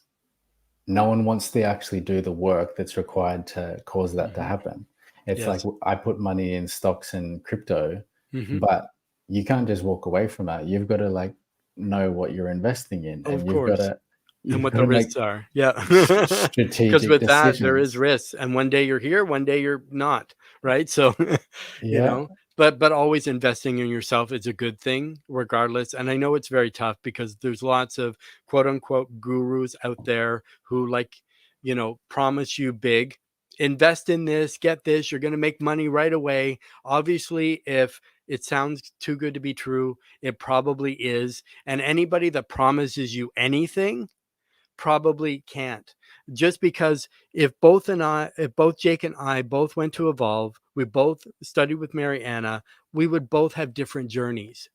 no one wants to actually do the work that's required to cause that to Mhm. happen. It's like Yes. I put money in stocks and crypto, Mhm. but you can't just walk away from that. You've got to like know what you're investing in, Of and you've got course. to And you've what got the to make risks are. Yeah. Because strategic with that, there is decisions. risks. And one day you're here, one day you're not. Right. So, you Yeah. know, but always investing in yourself is a good thing, regardless. And I know it's very tough because there's lots of quote unquote gurus out there who promise you big. Invest in this, get this, you're going to make money right away. Obviously, if it sounds too good to be true, it probably is. And anybody that promises you anything probably can't. Just because if both Jake and I both went to Evolve, we both studied with Mariana, we would both have different journeys,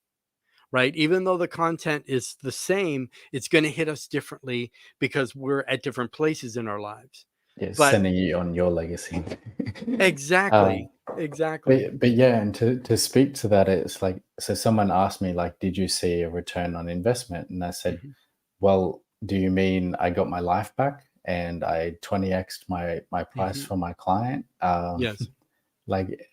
right? Even though the content is the same, it's going to hit us differently because we're at different places in our lives. Yeah, But sending you on your legacy. um, exactly, exactly. but yeah, and to speak to that, it's like, so someone asked me like, did you see a return on investment? And I said, Mhm, well, do you mean I got my life back and I 20x'd my price mhm. for my client? Yes. Like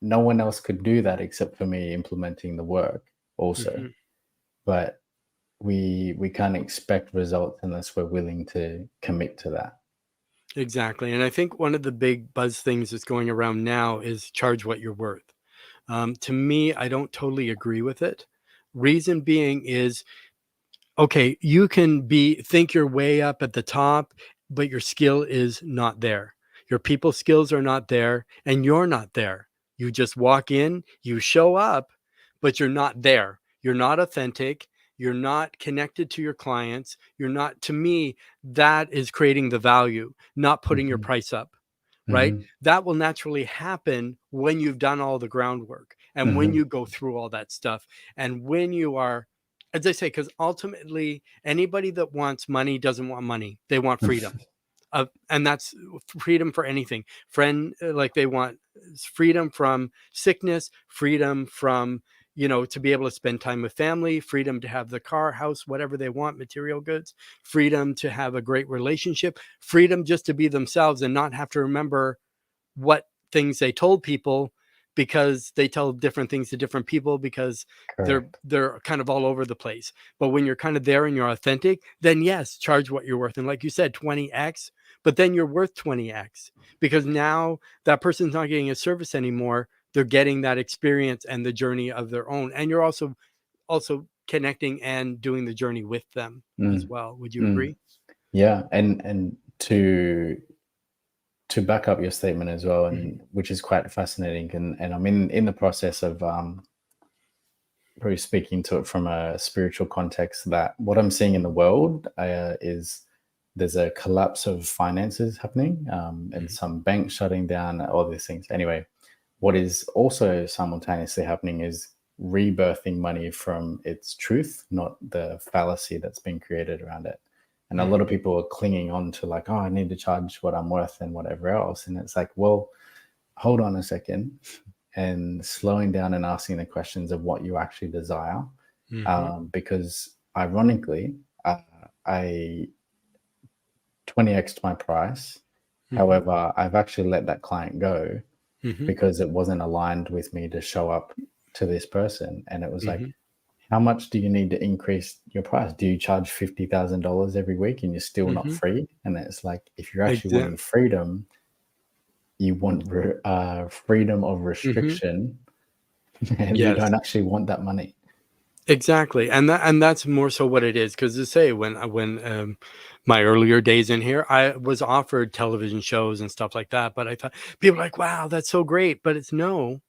no one else could do that except for me implementing the work also. Mhm. But we can't expect results unless we're willing to commit to that. Exactly. And I think one of the big buzz things that's going around now is charge what you're worth. To me, I don't totally agree with it. Reason being is, okay, you can think you're way up at the top, but your skill is not there. Your people skills are not there, and you're not there. You just walk in, you show up, but you're not there. You're not authentic. You're not connected to your clients. You're not, to me, that is creating the value, not putting your Hmm. price up, right? Hmm. That will naturally happen when you've done all the groundwork and when Hmm. you go through all that stuff and when you are, as I say, because ultimately anybody that wants money doesn't want money. They want freedom. And that's freedom for anything. Like they want freedom from sickness, freedom from, to be able to spend time with family, freedom to have the car, house, whatever they want, material goods, freedom to have a great relationship, freedom just to be themselves and not have to remember what things they told people because they tell different things to different people because Correct. they're kind of all over the place. But when you're kind of there and you're authentic, then yes, charge what you're worth. And like you said, 20x, but then you're worth 20x because now that person's not getting a service anymore. They're getting that experience and the journey of their own. And you're also connecting and doing the journey with them as Mm, well. Would you mm. agree? Yeah, and to back up your statement as well, Mhm. and which is quite fascinating, and I'm in the process of probably speaking to it from a spiritual context. That what I'm seeing in the world is there's a collapse of finances happening, and Mhm. some banks shutting down, all these things. Anyway, what is also simultaneously happening is rebirthing money from its truth, not the fallacy that's been created around it. And a lot of Mhm. people are clinging on to like, oh, I need to charge what I'm worth and whatever else. And it's like, well, hold on a second, and slowing down and asking the questions of what you actually desire. Mhm. Because ironically, I 20x'd my price. Mhm. However, I've actually let that client go Mhm. because it wasn't aligned with me to show up to this person. And it was like, Mhm. how much do you need to increase your price? Do you charge $50,000 every week and you're still not Mhm. free? And it's like, if you're actually wanting Exactly. freedom, you want freedom of Mhm. restriction, and you Yes, don't actually want that money. exactly, and that's more so what it is. Because to say when my earlier days in here, I was offered television shows and stuff like that, but I thought people are like, "Wow, that's so great," but it's no,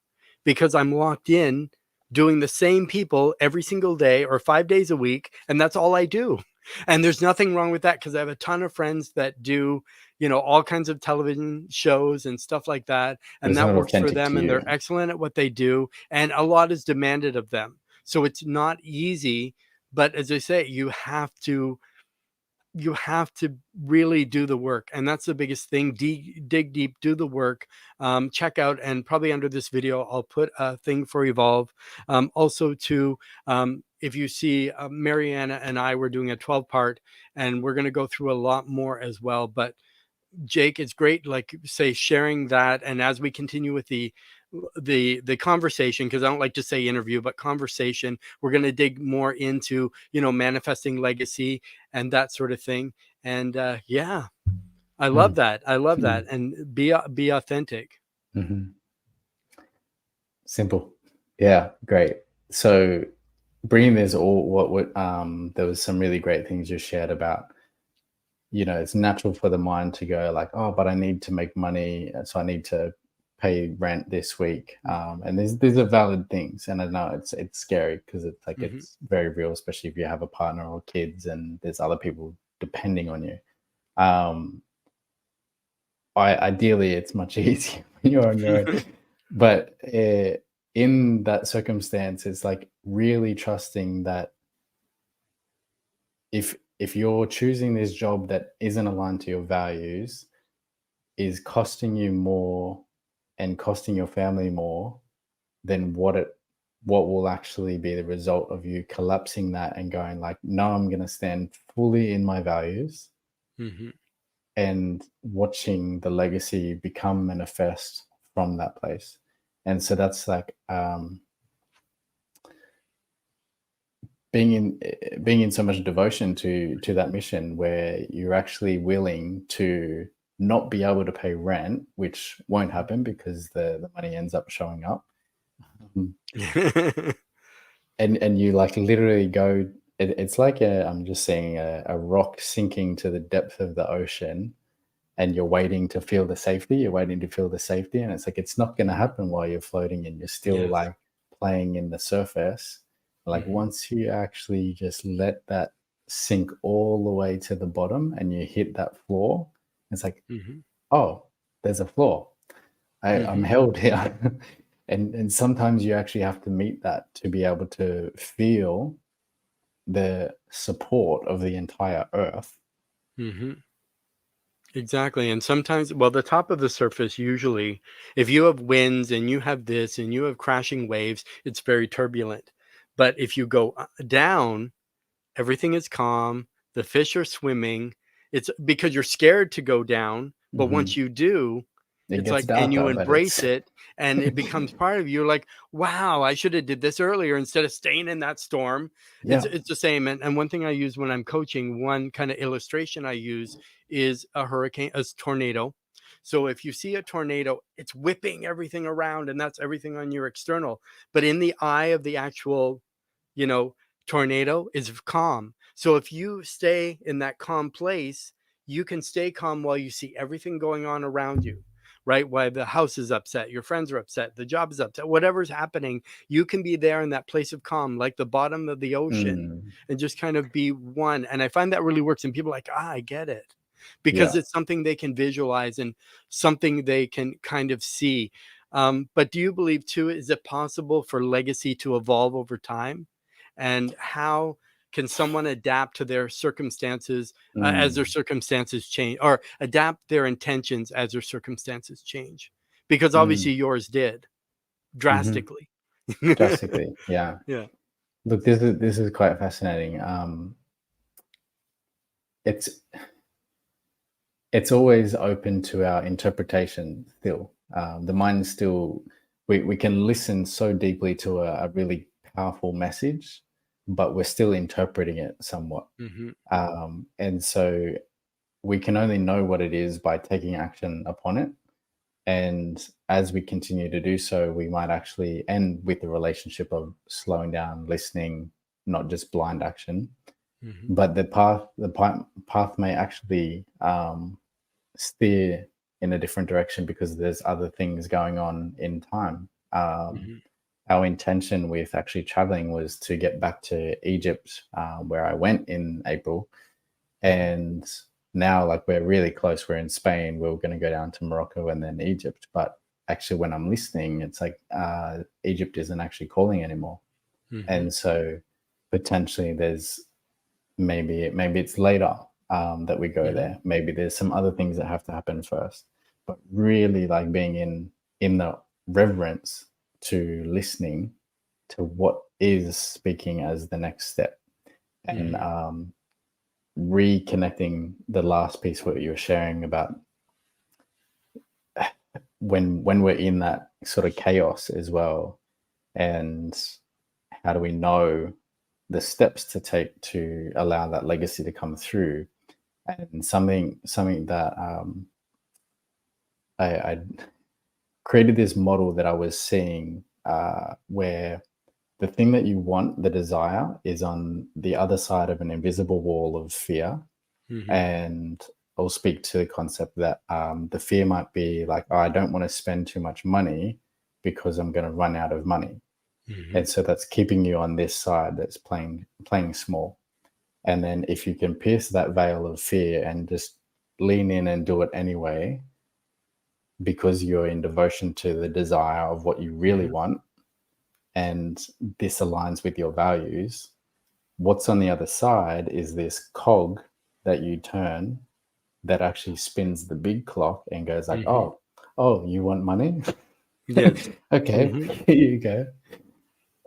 because I'm locked in doing the same people every single day or 5 days a week, and that's all I do. And there's nothing wrong with that, because I have a ton of friends that do, all kinds of television shows and stuff like that, But and it's that not works for authentic them, to and they're you. excellent at what they do, and a lot is demanded of them. So it's not easy, but as I say, you have to really do the work, and that's the biggest thing. Dig deep, do the work. Check out, and probably under this video I'll put a thing for Evolve. Also to if you see, Mariana and I were doing a 12-part, and we're going to go through a lot more as well. But Jake, it's great, like say, sharing that, and as we continue with the conversation, because I don't like to say interview, but conversation, we're going to dig more into manifesting legacy and that sort of thing. And yeah, I love Mm. that. I love that. And be authentic. Mhm. Simple. Yeah, great. So bringing this all, there was some really great things you shared about, it's natural for the mind to go like, oh, but I need to make money, so I need to pay rent this week. And these are valid things, and I know it's scary because it's like Hmm. it's very real, especially if you have a partner or kids and there's other people depending on you. Um, ideally, it's much easier when you're on your own, but in that circumstance, it's like really trusting that if you're choosing this job that isn't aligned to your values, is costing you more and costing your family more than what will actually be the result of you collapsing that and going like, no, I'm going to stand fully in my values, Hmm. and watching the legacy become manifest from that place. And so that's like, being in so much devotion to that mission, where you're actually willing to not be able to pay rent, which won't happen because the money ends up showing up. Mhm. And you like literally go, it's like I'm just seeing a rock sinking to the depth of the ocean, and you're waiting to feel the safety. You're waiting to feel the safety, and it's like it's not going to happen while you're floating, and you're still Yes. like playing in the surface. Like Hmm. once you actually just let that sink all the way to the bottom, and you hit that floor, it's like, Hmm. oh, there's a floor. I'm Hmm. held here. And sometimes you actually have to meet that to be able to feel the support of the entire earth. Hmm. Exactly. And sometimes, well, the top of the surface, usually, if you have winds and you have this and you have crashing waves, it's very turbulent. But if you go down, everything is calm. The fish are swimming. It's because you're scared to go down. But once Mhm. you do, It it's gets like, and you darker, but embrace it's it, and it becomes part of you. You're like, wow, I should have did this earlier instead of staying in that storm. It's yeah. it's the same. And one thing I use when I'm coaching, one kind of illustration I use is a hurricane, a tornado. So if you see a tornado, it's whipping everything around, and that's everything on your external. But in the eye of the actual, you know, tornado is calm. So if you stay in that calm place, you can stay calm while you see everything going on around you, right? While the house is upset, your friends are upset, the job is upset, whatever's happening, you can be there in that place of calm, like the bottom of the ocean, Mm, and just kind of be one. And I find that really works. And people are like, I get it. Because yeah. it's something they can visualize and something they can kind of see. But do you believe too, is it possible for legacy to evolve over time? And how can someone adapt to their circumstances, as their Mm, circumstances change, or adapt their intentions as their circumstances change? Because mm, obviously yours did mhm. drastically. Drastically, yeah. Yeah. Look, this is quite fascinating. It's it's always open to our interpretation still. The mind still, we can listen so deeply to a really powerful message, but we're still interpreting it somewhat. Hmm. And so we can only know what it is by taking action upon it. And as we continue to do so, we might actually end with the relationship of slowing down, listening, not just blind action. Hmm. But the path may actually steer in a different direction because there's other things going on in time. Mhm. Our intention with actually traveling was to get back to Egypt, where I went in April. And now, like, we're really close. We're in Spain. We were going to go down to Morocco and then Egypt. But actually, when I'm listening, it's like Egypt isn't actually calling anymore. Mhm. And so potentially there's maybe it's later that we go Mhm. there. Maybe there's some other things that have to happen first. But really, like, being in the reverence to listening to what is speaking as the next step, and Mhm. reconnecting the last piece what you were sharing about when we're in that sort of chaos as well, and how do we know the steps to take to allow that legacy to come through. And something that I created this model that I was seeing, where the thing that you want, the desire, is on the other side of an invisible wall of fear. Mhm. And I'll speak to the concept that the fear might be like, oh, I don't want to spend too much money because I'm going to run out of money. Mhm. And so that's keeping you on this side that's playing small. And then if you can pierce that veil of fear and just lean in and do it anyway, because you're in devotion to the desire of what you really Mhm. want, and this aligns with your values, what's on the other side is this cog that you turn that actually spins the big clock and goes like, Mhm. oh, you want money? Yes. Okay, Mhm. here you go.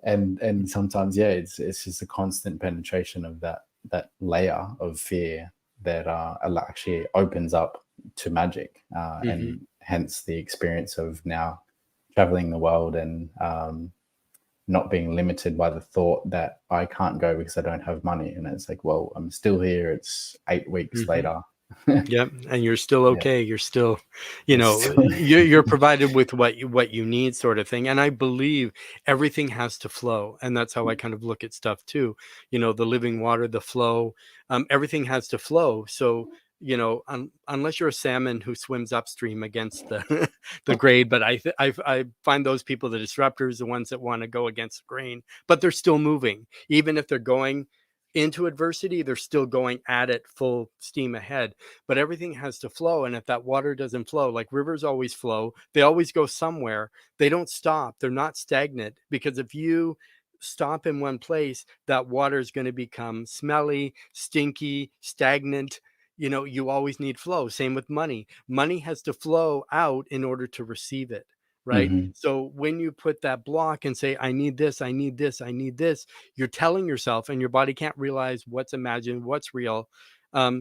And sometimes, yeah, it's just a constant penetration of that layer of fear that actually opens up to magic, Mhm. and hence the experience of now traveling the world and not being limited by the thought that I can't go because I don't have money. And it's like, well, I'm still here. It's 8 weeks Mhm. later. Yep, and you're still Yeah, okay. You're still, it's still you're provided with what you need, sort of thing. And I believe everything has to flow, and that's how I kind of look at stuff too. The living water, the flow, everything has to flow. So unless you're a salmon who swims upstream against the the grade, but I find those people the disruptors, the ones that want to go against the grain, but they're still moving, even if they're going into adversity, they're still going at it full steam ahead. But everything has to flow, and if that water doesn't flow, like rivers always flow, they always go somewhere. They don't stop, they're not stagnant, because if you stop in one place, that water is going to become smelly, stinky, stagnant. You always need flow. Same with money. Money has to flow out in order to receive it, right? Mhm, So when you put that block and say, I need this, I need this, I need this, you're telling yourself, and your body can't realize what's imagined, what's real.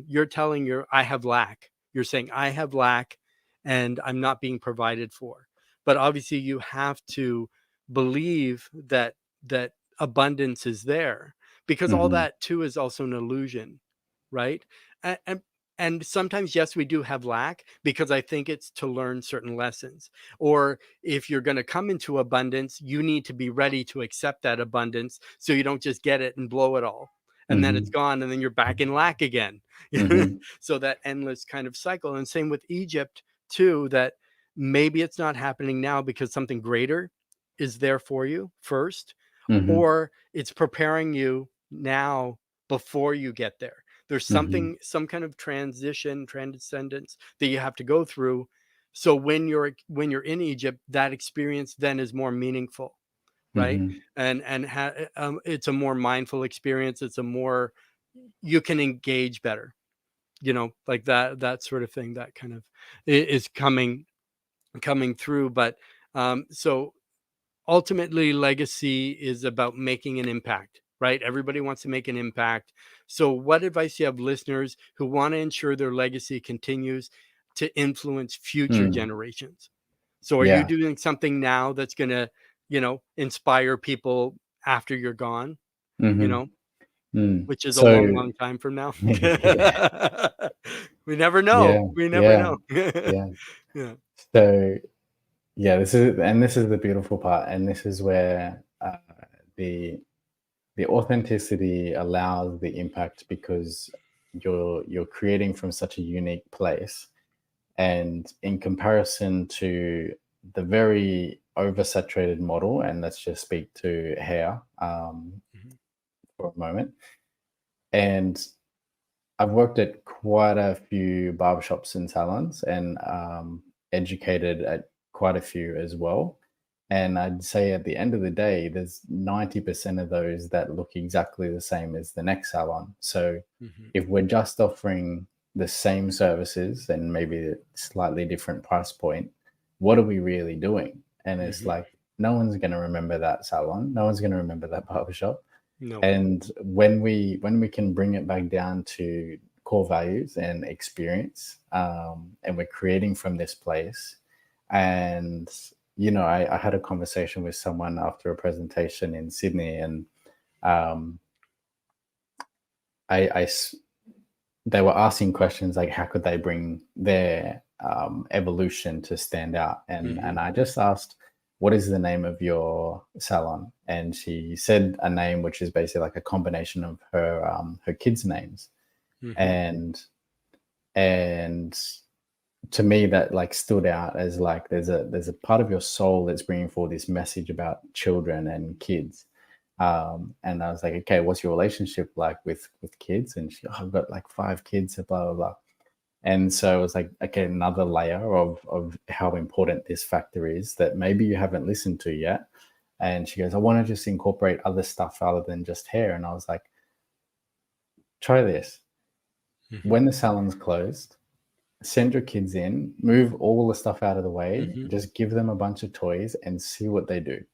You're telling I have lack. You're saying, I have lack and I'm not being provided for. But obviously, you have to believe that abundance is there, because all mhm, that too is also an illusion, right? And sometimes, yes, we do have lack, because I think it's to learn certain lessons. Or if you're going to come into abundance, you need to be ready to accept that abundance, so you don't just get it and blow it all, and then it's mhm, gone, and then you're back in lack again. mhm, So that endless kind of cycle. And same with Egypt too, that maybe it's not happening now because something greater is there for you first, mhm, or it's preparing you now before you get there. There's mhm, some kind of transition, transcendence that you have to go through. So when you're in Egypt, that experience then is more meaningful, right? mhm, And it's a more mindful experience. It's a more, you can engage better, like that sort of thing, that kind of is coming through. But so ultimately, legacy is about making an impact, right? Everybody wants to make an impact. So what advice do you have listeners who want to ensure their legacy continues to influence future mm. generations? So are you Yeah. doing something now that's going to, inspire people after you're gone, you Mhm, know, mm. which is a So long, long time from now? yeah, We never yeah, know. We never yeah, know. yeah. Yeah. So, yeah, this is the beautiful part, and this is where the the authenticity allows the impact, because you're creating from such a unique place, and in comparison to the very oversaturated model, and let's just speak to hair Mhm. for a moment. And I've worked at quite a few barbershops and salons, and educated at quite a few as well. And I'd say at the end of the day, there's 90% of those that look exactly the same as the next salon. So Mhm. if we're just offering the same services and maybe a slightly different price point, what are we really doing? And it's Mhm. like, no one's going to remember that salon. No one's going to remember that barbershop. No. And when we can bring it back down to core values and experience, and we're creating from this place, and I had a conversation with someone after a presentation in Sydney, and um, I they were asking questions like how could they bring their evolution to stand out, and Mhm. I just asked, what is the name of your salon? And she said a name which is basically like a combination of her kids' names. Mhm. And and to me that like stood out as like there's a part of your soul that's bringing forward this message about children and kids. And I was like, okay, what's your relationship like with kids? And she, oh, I've got like 5 kids, blah blah blah. And so it was like, okay, another layer of how important this factor is that maybe you haven't listened to yet. And she goes, I want to just incorporate other stuff other than just hair. And I was like, try this. Mhm. When the salon's closed, send your kids in, move all the stuff out of the way, Mhm. just give them a bunch of toys and see what they do.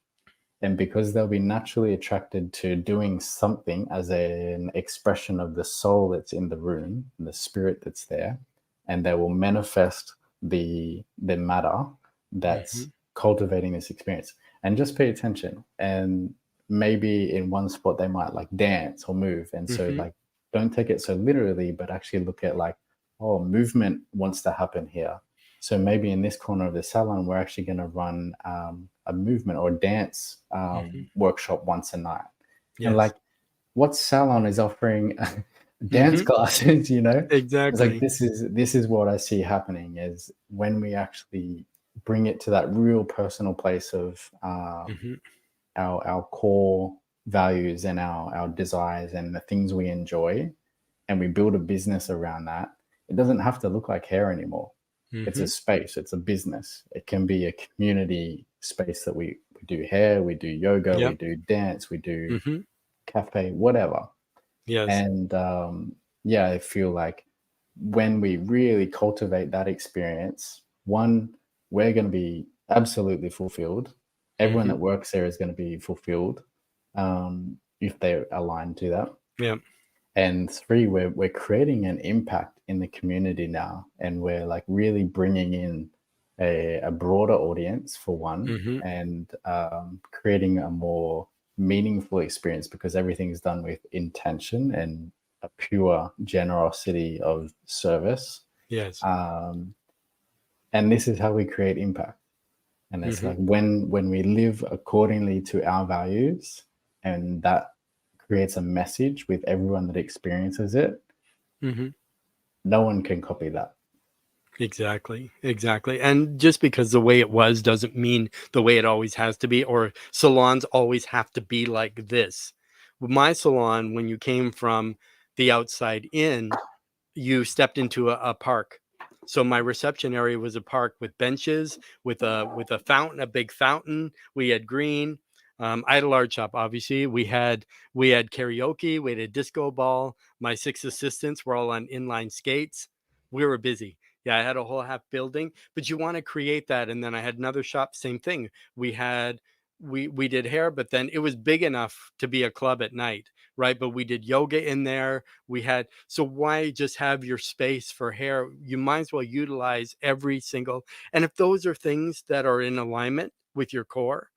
And because they'll be naturally attracted to doing something as an expression of the soul that's in the room, the spirit that's there, and they will manifest the matter that's Mhm. cultivating this experience. And just pay attention. And maybe in one spot they might like dance or move. And so Mhm. like don't take it so literally, but actually look at like, oh, movement wants to happen here. So maybe in this corner of the salon, we're actually going to run a movement or dance Mhm. workshop once a night. And Yes. like, what salon is offering dance Mhm. classes? It's like Exactly. this is what I see happening is when we actually bring it to that real personal place of Mhm. our core values and our desires and the things we enjoy, and we build a business around that. It doesn't have to look like hair anymore. It's a Mhm. space, it's a business. It can be a community space that we do hair, we do yoga, we Yep. do dance, we do Mhm. cafe, whatever. Yes. And yeah, I feel like when we really cultivate that experience, one, we're going to be absolutely fulfilled. Everyone that Mhm. works there is going to be fulfilled, if they're aligned to that. Yep. And three, we're creating an impact in the community now, and we're like really bringing in a broader audience for one, Mhm. and creating a more meaningful experience because everything's done with intention and a pure generosity of service. Yes. um, and this is how we create impact. And it's Mhm. like when we live accordingly to our values, and that creates a message with everyone that experiences it, Mhm. no one can copy that. Exactly, exactly. And just because the way it was doesn't mean the way it always has to be, or salons always have to be like this. With my salon, when you came from the outside in, you stepped into a park. So my reception area was a park with benches, with a fountain, a big fountain. We had green. I had a large shop, obviously. We had karaoke. We had a disco ball. My 6 assistants were all on inline skates. We were busy. Yeah, I had a whole half building, but you want to create that. And then I had another shop, same thing. We did hair, but then it was big enough to be a club at night, right? But we did yoga in there. We had, so why just have your space for hair? You might as well utilize every single, and if those are things that are in alignment with your core,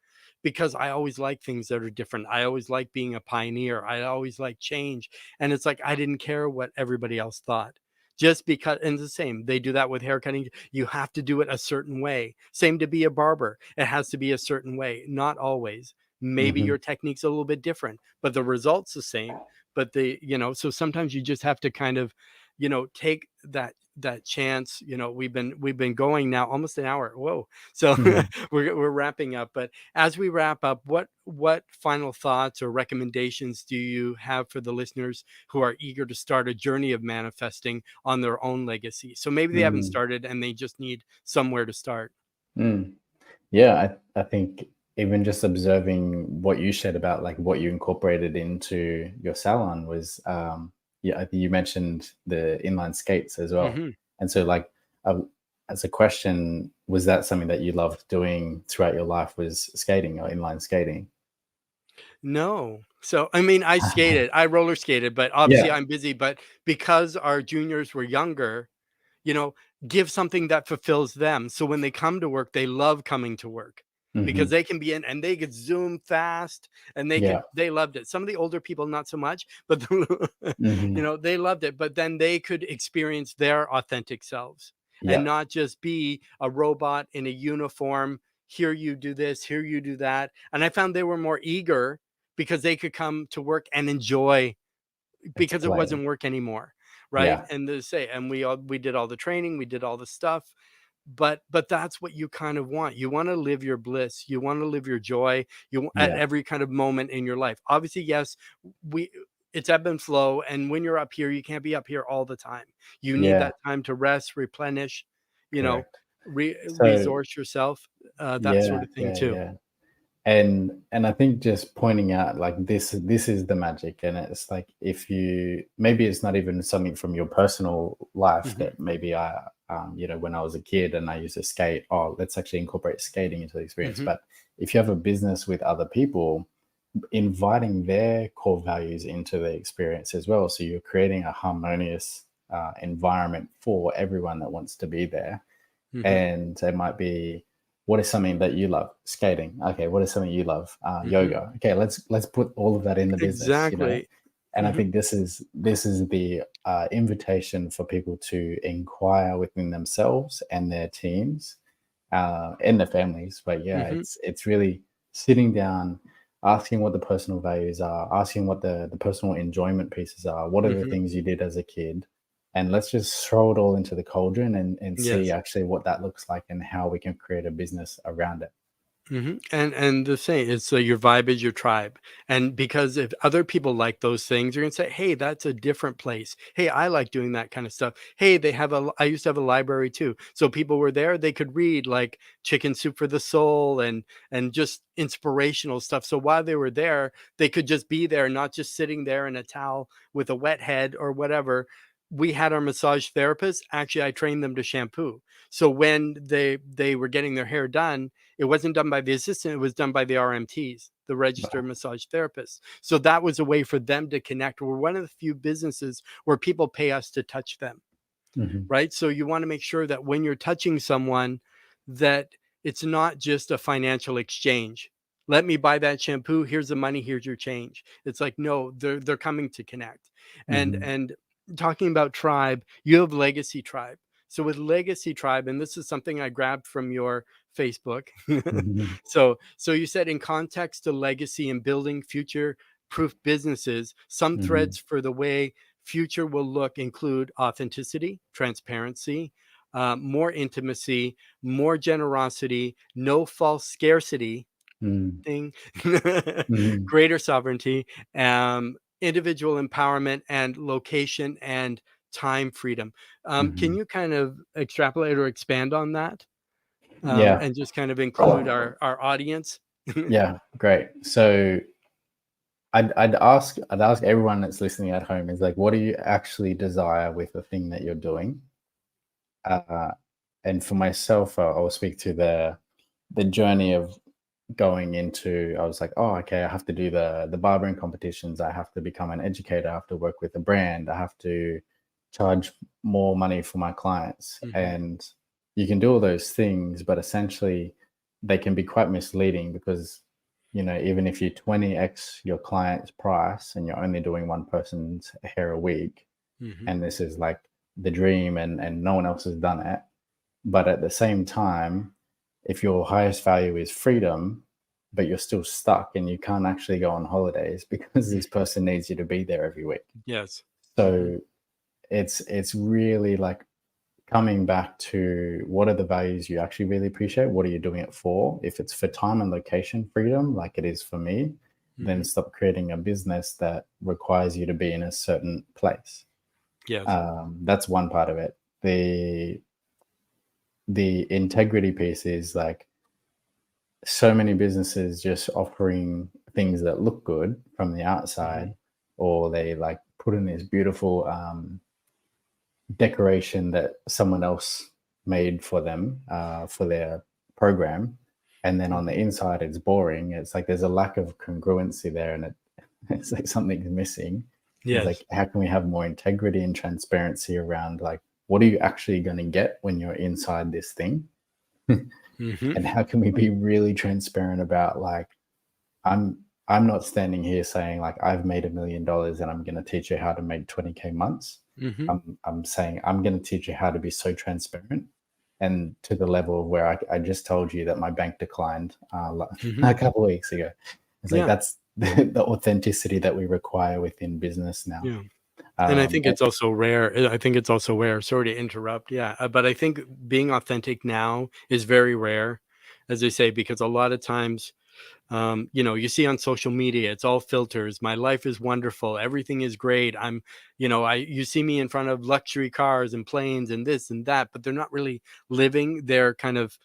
because I always like things that are different. I always like being a pioneer. I always like change. And it's like I didn't care what everybody else thought. Just because, and the same, they do that with hair cutting. You have to do it a certain way. Same to be a barber. It has to be a certain way, not always. Maybe Hmm. your technique's a little bit different, but the result's the same. But so sometimes you just have to kind of, take that. that chance, we've been going now almost an hour. Whoa. So Mhm. we're wrapping up, but as we wrap up, what final thoughts or recommendations do you have for the listeners who are eager to start a journey of manifesting on their own legacy? So maybe they haven't Mm. started and they just need somewhere to start. Mm. Yeah, I think even just observing what you shared about like what you incorporated into your salon was, yeah, I think you mentioned the inline skates as well. Hmm. And so like, uh, as a question, was that something that you loved doing throughout your life, was skating or inline skating? No. So, I mean, I skated, I roller skated, but obviously Yeah. I'm busy. But because our juniors were younger, you know, give something that fulfills them. So when they come to work, they love coming to work because Hmm. they can be in and they could zoom fast and Yeah. they loved it. Some of the older people, not so much, but Hmm. they loved it. But then they could experience their authentic selves and Yeah. not just be a robot in a uniform. Here you do this, here you do that. And I found they were more eager because they could come to work and enjoy It's because it play. wasn't work anymore, right? Yeah. And to say, and we did all the training, we did all the stuff, but that's what you kind of want. You want to live your bliss, you want to live your joy, at Yeah. every kind of moment in your life. Obviously, yes, we it's ebb and flow, and when you're up here, you can't be up here all the time. You need Yeah. that time to rest, replenish, you know, Correct. So resource yourself, that sort yeah, of thing yeah, too. yeah. And I think just pointing out like this is the magic, and it's like if you, maybe it's not even something from your personal life Hmm. that maybe I, when I was a kid and I used to skate, oh, let's actually incorporate skating into the experience. Hmm. But if you have a business with other people, inviting their core values into the experience as well, so you're creating a harmonious environment for everyone that wants to be there. Hmm. And it might be, what is something that you love? Skating. Okay, what is something you love? Hmm. Yoga. Okay, let's put all of that in the business, Exactly. and I Hmm. think this is the invitation for people to inquire within themselves and their teams, and their families. But yeah, Hmm. it's really sitting down, asking what the personal values are, asking what the personal enjoyment pieces are. What are the Hmm. things you did as a kid? And let's just throw it all into the cauldron and see Yes. actually what that looks like and how we can create a business around it. And the same, it's your vibe is your tribe. And because if other people like those things, you're gonna say, "Hey, that's a different place. Hey, I like doing that kind of stuff. Hey, I used to have a library too." So people were there, they could read like Chicken Soup for the Soul and just inspirational stuff. So while they were there, they could just be there, not just sitting there in a towel with a wet head or whatever. We had our massage therapist. Actually, I trained them to shampoo. So when they were getting their hair done, it wasn't done by the assistant, it was done by the RMTs, the registered Wow. massage therapists. So that was a way for them to connect. We're one of the few businesses where people pay us to touch them, Hmm. right? So you want to make sure that when you're touching someone, that it's not just a financial exchange. Let me buy that shampoo, here's the money, here's your change. It's like, no, they're coming to connect. Hmm. And talking about tribe, you have Legacy Tribe. So with Legacy Tribe, and this is something I grabbed from your Facebook. Hmm. So you said, in context to legacy and building future proof businesses, some Hmm. threads for the way future will look include authenticity, transparency, more intimacy, more generosity, no false scarcity thing, Hmm. greater sovereignty, individual empowerment, and location and time freedom. Can Hmm. you kind of extrapolate or expand on that, Yeah. and just kind of include our audience? Yeah, great. So I'd ask everyone that's listening at home is like, what do you actually desire with the thing that you're doing? Uh, and for myself, I'll speak to the journey of going into. I was like, oh, okay, I have to do the barbering competitions. I have to become an educator. I have to work with a brand. I have to charge more money for my clients. Hmm. And you can do all those things, but essentially they can be quite misleading because, even if you 20x your client's price and you're only doing one person's hair a week, Hmm. and this is like the dream, and no one else has done it. But at the same time, if your highest value is freedom, but you're still stuck and you can't actually go on holidays because this person needs you to be there every week. Yes. Hmm. So it's really like coming back to what are the values you actually really appreciate? What are you doing it for? If it's for time and location freedom, like it is for me, then Mhm. stop creating a business that requires you to be in a certain place. Yes. That's one part of it. The integrity piece is like so many businesses just offering things that look good from the outside, Mhm. or they like put in this beautiful decoration that someone else made for them for their program, and then on the Mhm. inside it's boring. It's like there's a lack of congruency there, and it's like something's missing. It's Yes. like, how can we have more integrity and transparency around like what are you actually going to get when you're inside this thing? Mhm. And how can we be really transparent about like I'm I'm not standing here saying like I've made $1 million and I'm going to teach you how to make 20K months. Mhm. I'm saying I'm going to teach you how to be so transparent, and to the level where I just told you that my bank declined Mhm. a couple of weeks ago. It's like Yeah. that's the authenticity that we require within business now. Yeah. And I think And it's also rare. I think it's also rare. Sorry to interrupt. Yeah, but I think being authentic now is very rare, as I say, because a lot of times, you see on social media, it's all filters. My life is wonderful. Everything is great. You see me in front of luxury cars and planes and this and that, but they're not really living their kind of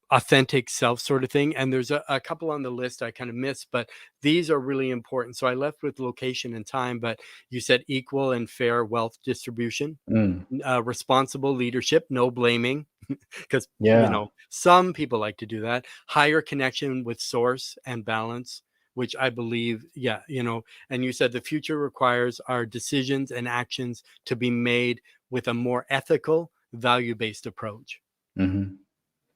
authentic self sort of thing. And there's a couple on the list I kind of missed, but these are really important. So I left with location and time, but you said equal and fair wealth distribution, mm, responsible leadership, no blaming, because yeah. some people like to do that. Higher connection with source and balance, which I believe, yeah, and you said the future requires our decisions and actions to be made with a more ethical, value-based approach. Hmm.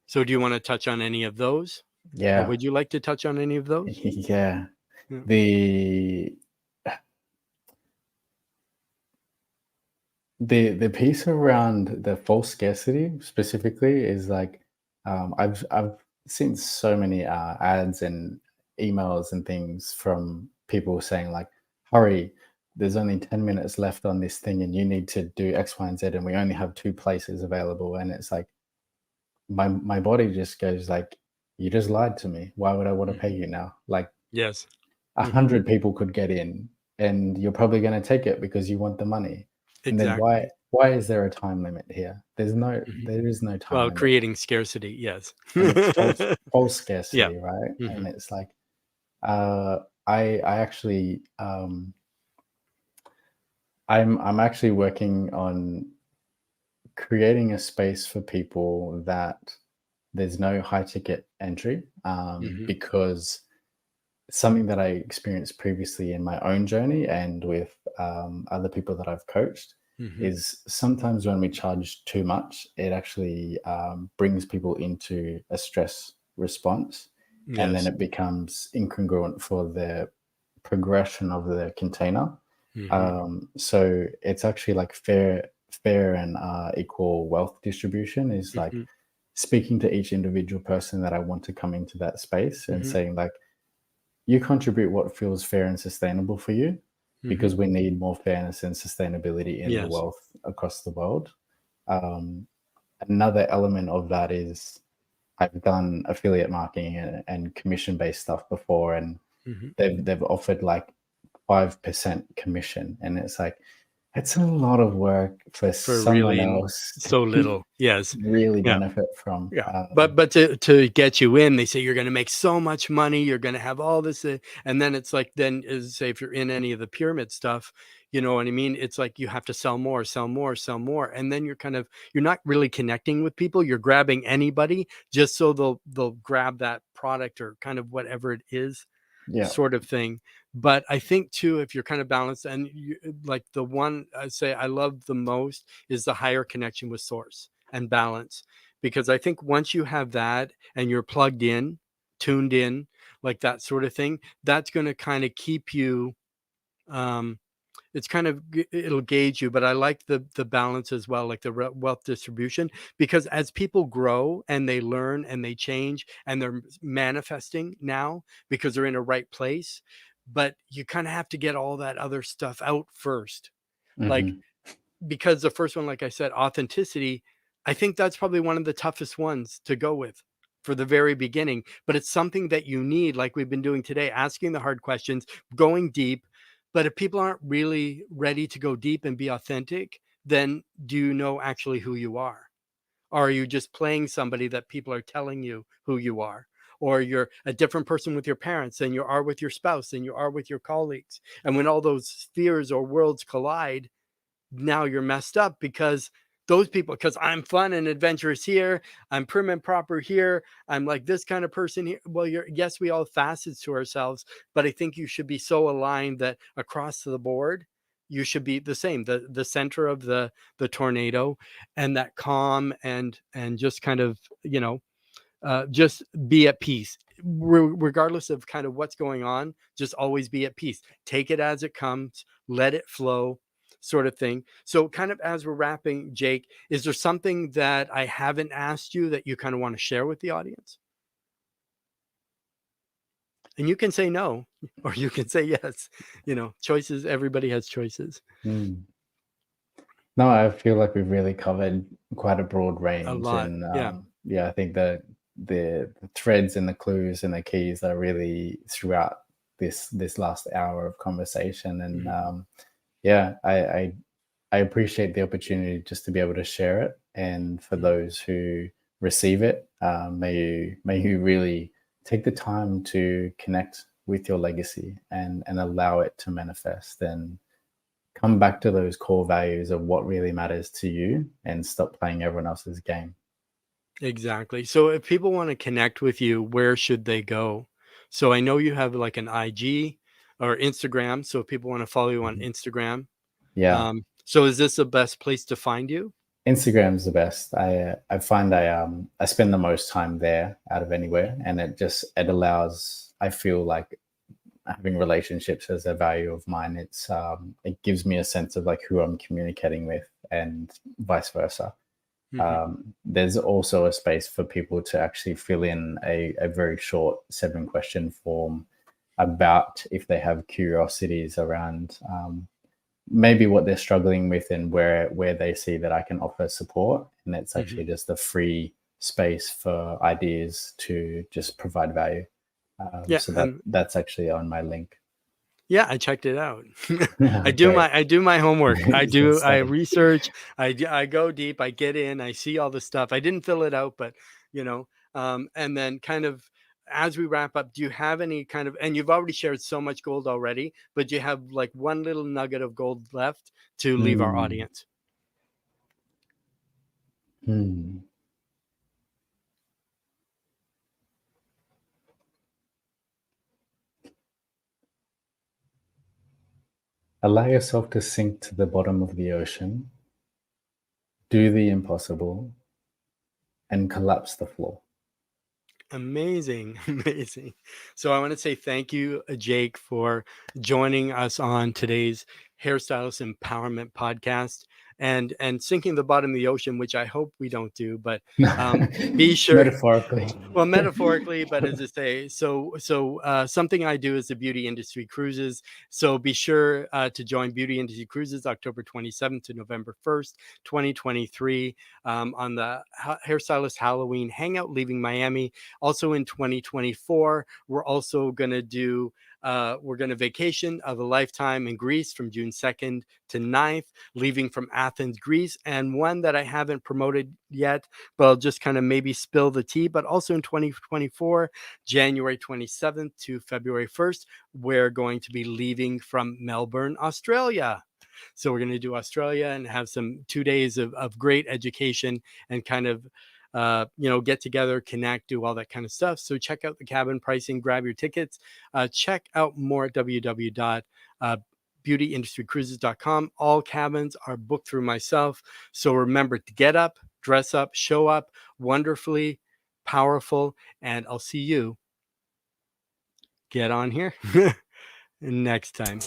So do you want to touch on any of those? Or Yeah. would you like to touch on any of those? Yeah. Yeah. The the piece around the false scarcity specifically is like I've seen so many ads and emails and things from people saying like, hurry, there's only 10 minutes left on this thing and you need to do X, Y, and Z, and we only have two places available. And it's like my body just goes like, you just lied to me. Why would I want to pay Mhm. you now? Like Yes. a Mhm. hundred people could get in, and you're probably going to take it because you want the money. And then why Exactly. why is there a time limit here? Mhm. There is no time Well, limit, creating scarcity, yes. and it's false Yeah. scarcity, right? And Mhm. it's like uh, I actually I'm actually working on creating a space for people that there's no high ticket entry, Mhm. because something that I experienced previously in my own journey and with other people that I've coached Mhm. is sometimes when we charge too much, it actually brings people into a stress response, and then Yes. it becomes incongruent for the progression of the container. Mhm. So it's actually like fair and equal wealth distribution is like Mhm. speaking to each individual person that I want to come into that space and Mhm. saying like, you contribute what feels fair and sustainable for you, Mhm. because we need more fairness and sustainability in the Yes. wealth across the world. Um, Another element of that is I've done affiliate marketing and commission based stuff before, and Mhm. they've offered like 5% commission, and it's like it's a lot of work for For someone really else so to little. Yes. really Yeah. benefit from. Yeah, but to get you in, they say you're going to make so much money, you're going to have all this, and then it's like then is say if you're in any of the pyramid stuff, you know what I mean? It's like you have to sell more, sell more, sell more, and then you're not really connecting with people. You're grabbing anybody just so they'll grab that product or kind of whatever it is, Yeah. sort of thing. But I think too, if you're kind of balanced, and like the one I say I love the most is the higher connection with source and balance, because I think once you have that and you're plugged in, tuned in, like that sort of thing, that's going to kind of keep you. Um, it's kind of it'll gauge you, but I like the balance as well, like the wealth distribution, because as people grow and they learn and they change and they're manifesting now because they're in a right place, but you kind of have to get all that other stuff out first. Like Hmm. because the first one, like I said, authenticity, I think that's probably one of the toughest ones to go with for the very beginning, but it's something that you need, like we've been doing today, asking the hard questions, going deep. But if people aren't really ready to go deep and be authentic, then do you know actually who you are? Or are you just playing somebody that people are telling you who you are? Or you're a different person with your parents than you are with your spouse, than you are with your colleagues. And when all those spheres or worlds collide, now you're messed up, because those people, because I'm fun and adventurous here, I'm prim and proper here, I'm like this kind of person here. Well, yes, we all have facets to ourselves, but I think you should be so aligned that across the board you should be the same, the center of the tornado, and that calm and just kind of, just be at peace, regardless of kind of what's going on. Just always be at peace, take it as it comes, let it flow, sort of thing. So kind of as we're wrapping, Jake, is there something that I haven't asked you that you kind of want to share with the audience? And you can say no, or you can say yes. Choices, everybody has choices. No, I feel like we've really covered quite a broad range. A lot. And Yeah. I think that the threads and the clues and the keys are really throughout this last hour of conversation. And I appreciate the opportunity just to be able to share it. And for those who receive it, may you really take the time to connect with your legacy and allow it to manifest, and come back to those core values of what really matters to you, and stop playing everyone else's game. Exactly. So if people want to connect with you, where should they go? So I know you have like an IG or Instagram. So if people want to follow you on Instagram, Yeah. So is this the best place to find you? Instagram's the best. I find I spend the most time there out of anywhere, and it allows, I feel like having relationships as a value of mine. It gives me a sense of like who I'm communicating with, and vice versa. There's also a space for people to actually fill in a very short 7-question form about if they have curiosities around maybe what they're struggling with, and where they see that I can offer support. And it's actually just a free space for ideas to just provide value. So that's actually on my link. Yeah, I checked it out. I Great. do my homework. I Same. research. I go deep. I get in. I see all the stuff. I didn't fill it out, but and then kind of as we wrap up, do you have any kind of, and you've already shared so much gold already, but do you have like one little nugget of gold left to leave our audience? Allow yourself to sink to the bottom of the ocean, do the impossible, and collapse the floor. Amazing. Amazing. So I want to say thank you, Jake, for joining us on today's Hairstylist Empowerment Podcast, and sinking the bottom of the ocean, which I hope we don't do, but be sure. Metaphorically. Well, metaphorically, but as I say, so something I do is the Beauty Industry Cruises. So be sure to join Beauty Industry Cruises October 27th to November 1st, 2023, on the Hairstylist Halloween Hangout, leaving Miami. Also in 2024, we're also going to do we're going to vacation of a lifetime in Greece from June 2nd to 9th, leaving from Athens, Greece. And one that I haven't promoted yet, but I'll just kind of maybe spill the tea, but also in 2024, January 27th to February 1st, we're going to be leaving from Melbourne, Australia. So we're going to do Australia and have some 2 days of great education and kind of get together, connect, do all that kind of stuff. So check out the cabin pricing, grab your tickets, check out more at www.beautyindustrycruises.com. All cabins are booked through myself. So remember to get up, dress up, show up wonderfully, powerful, and I'll see you get on here next time.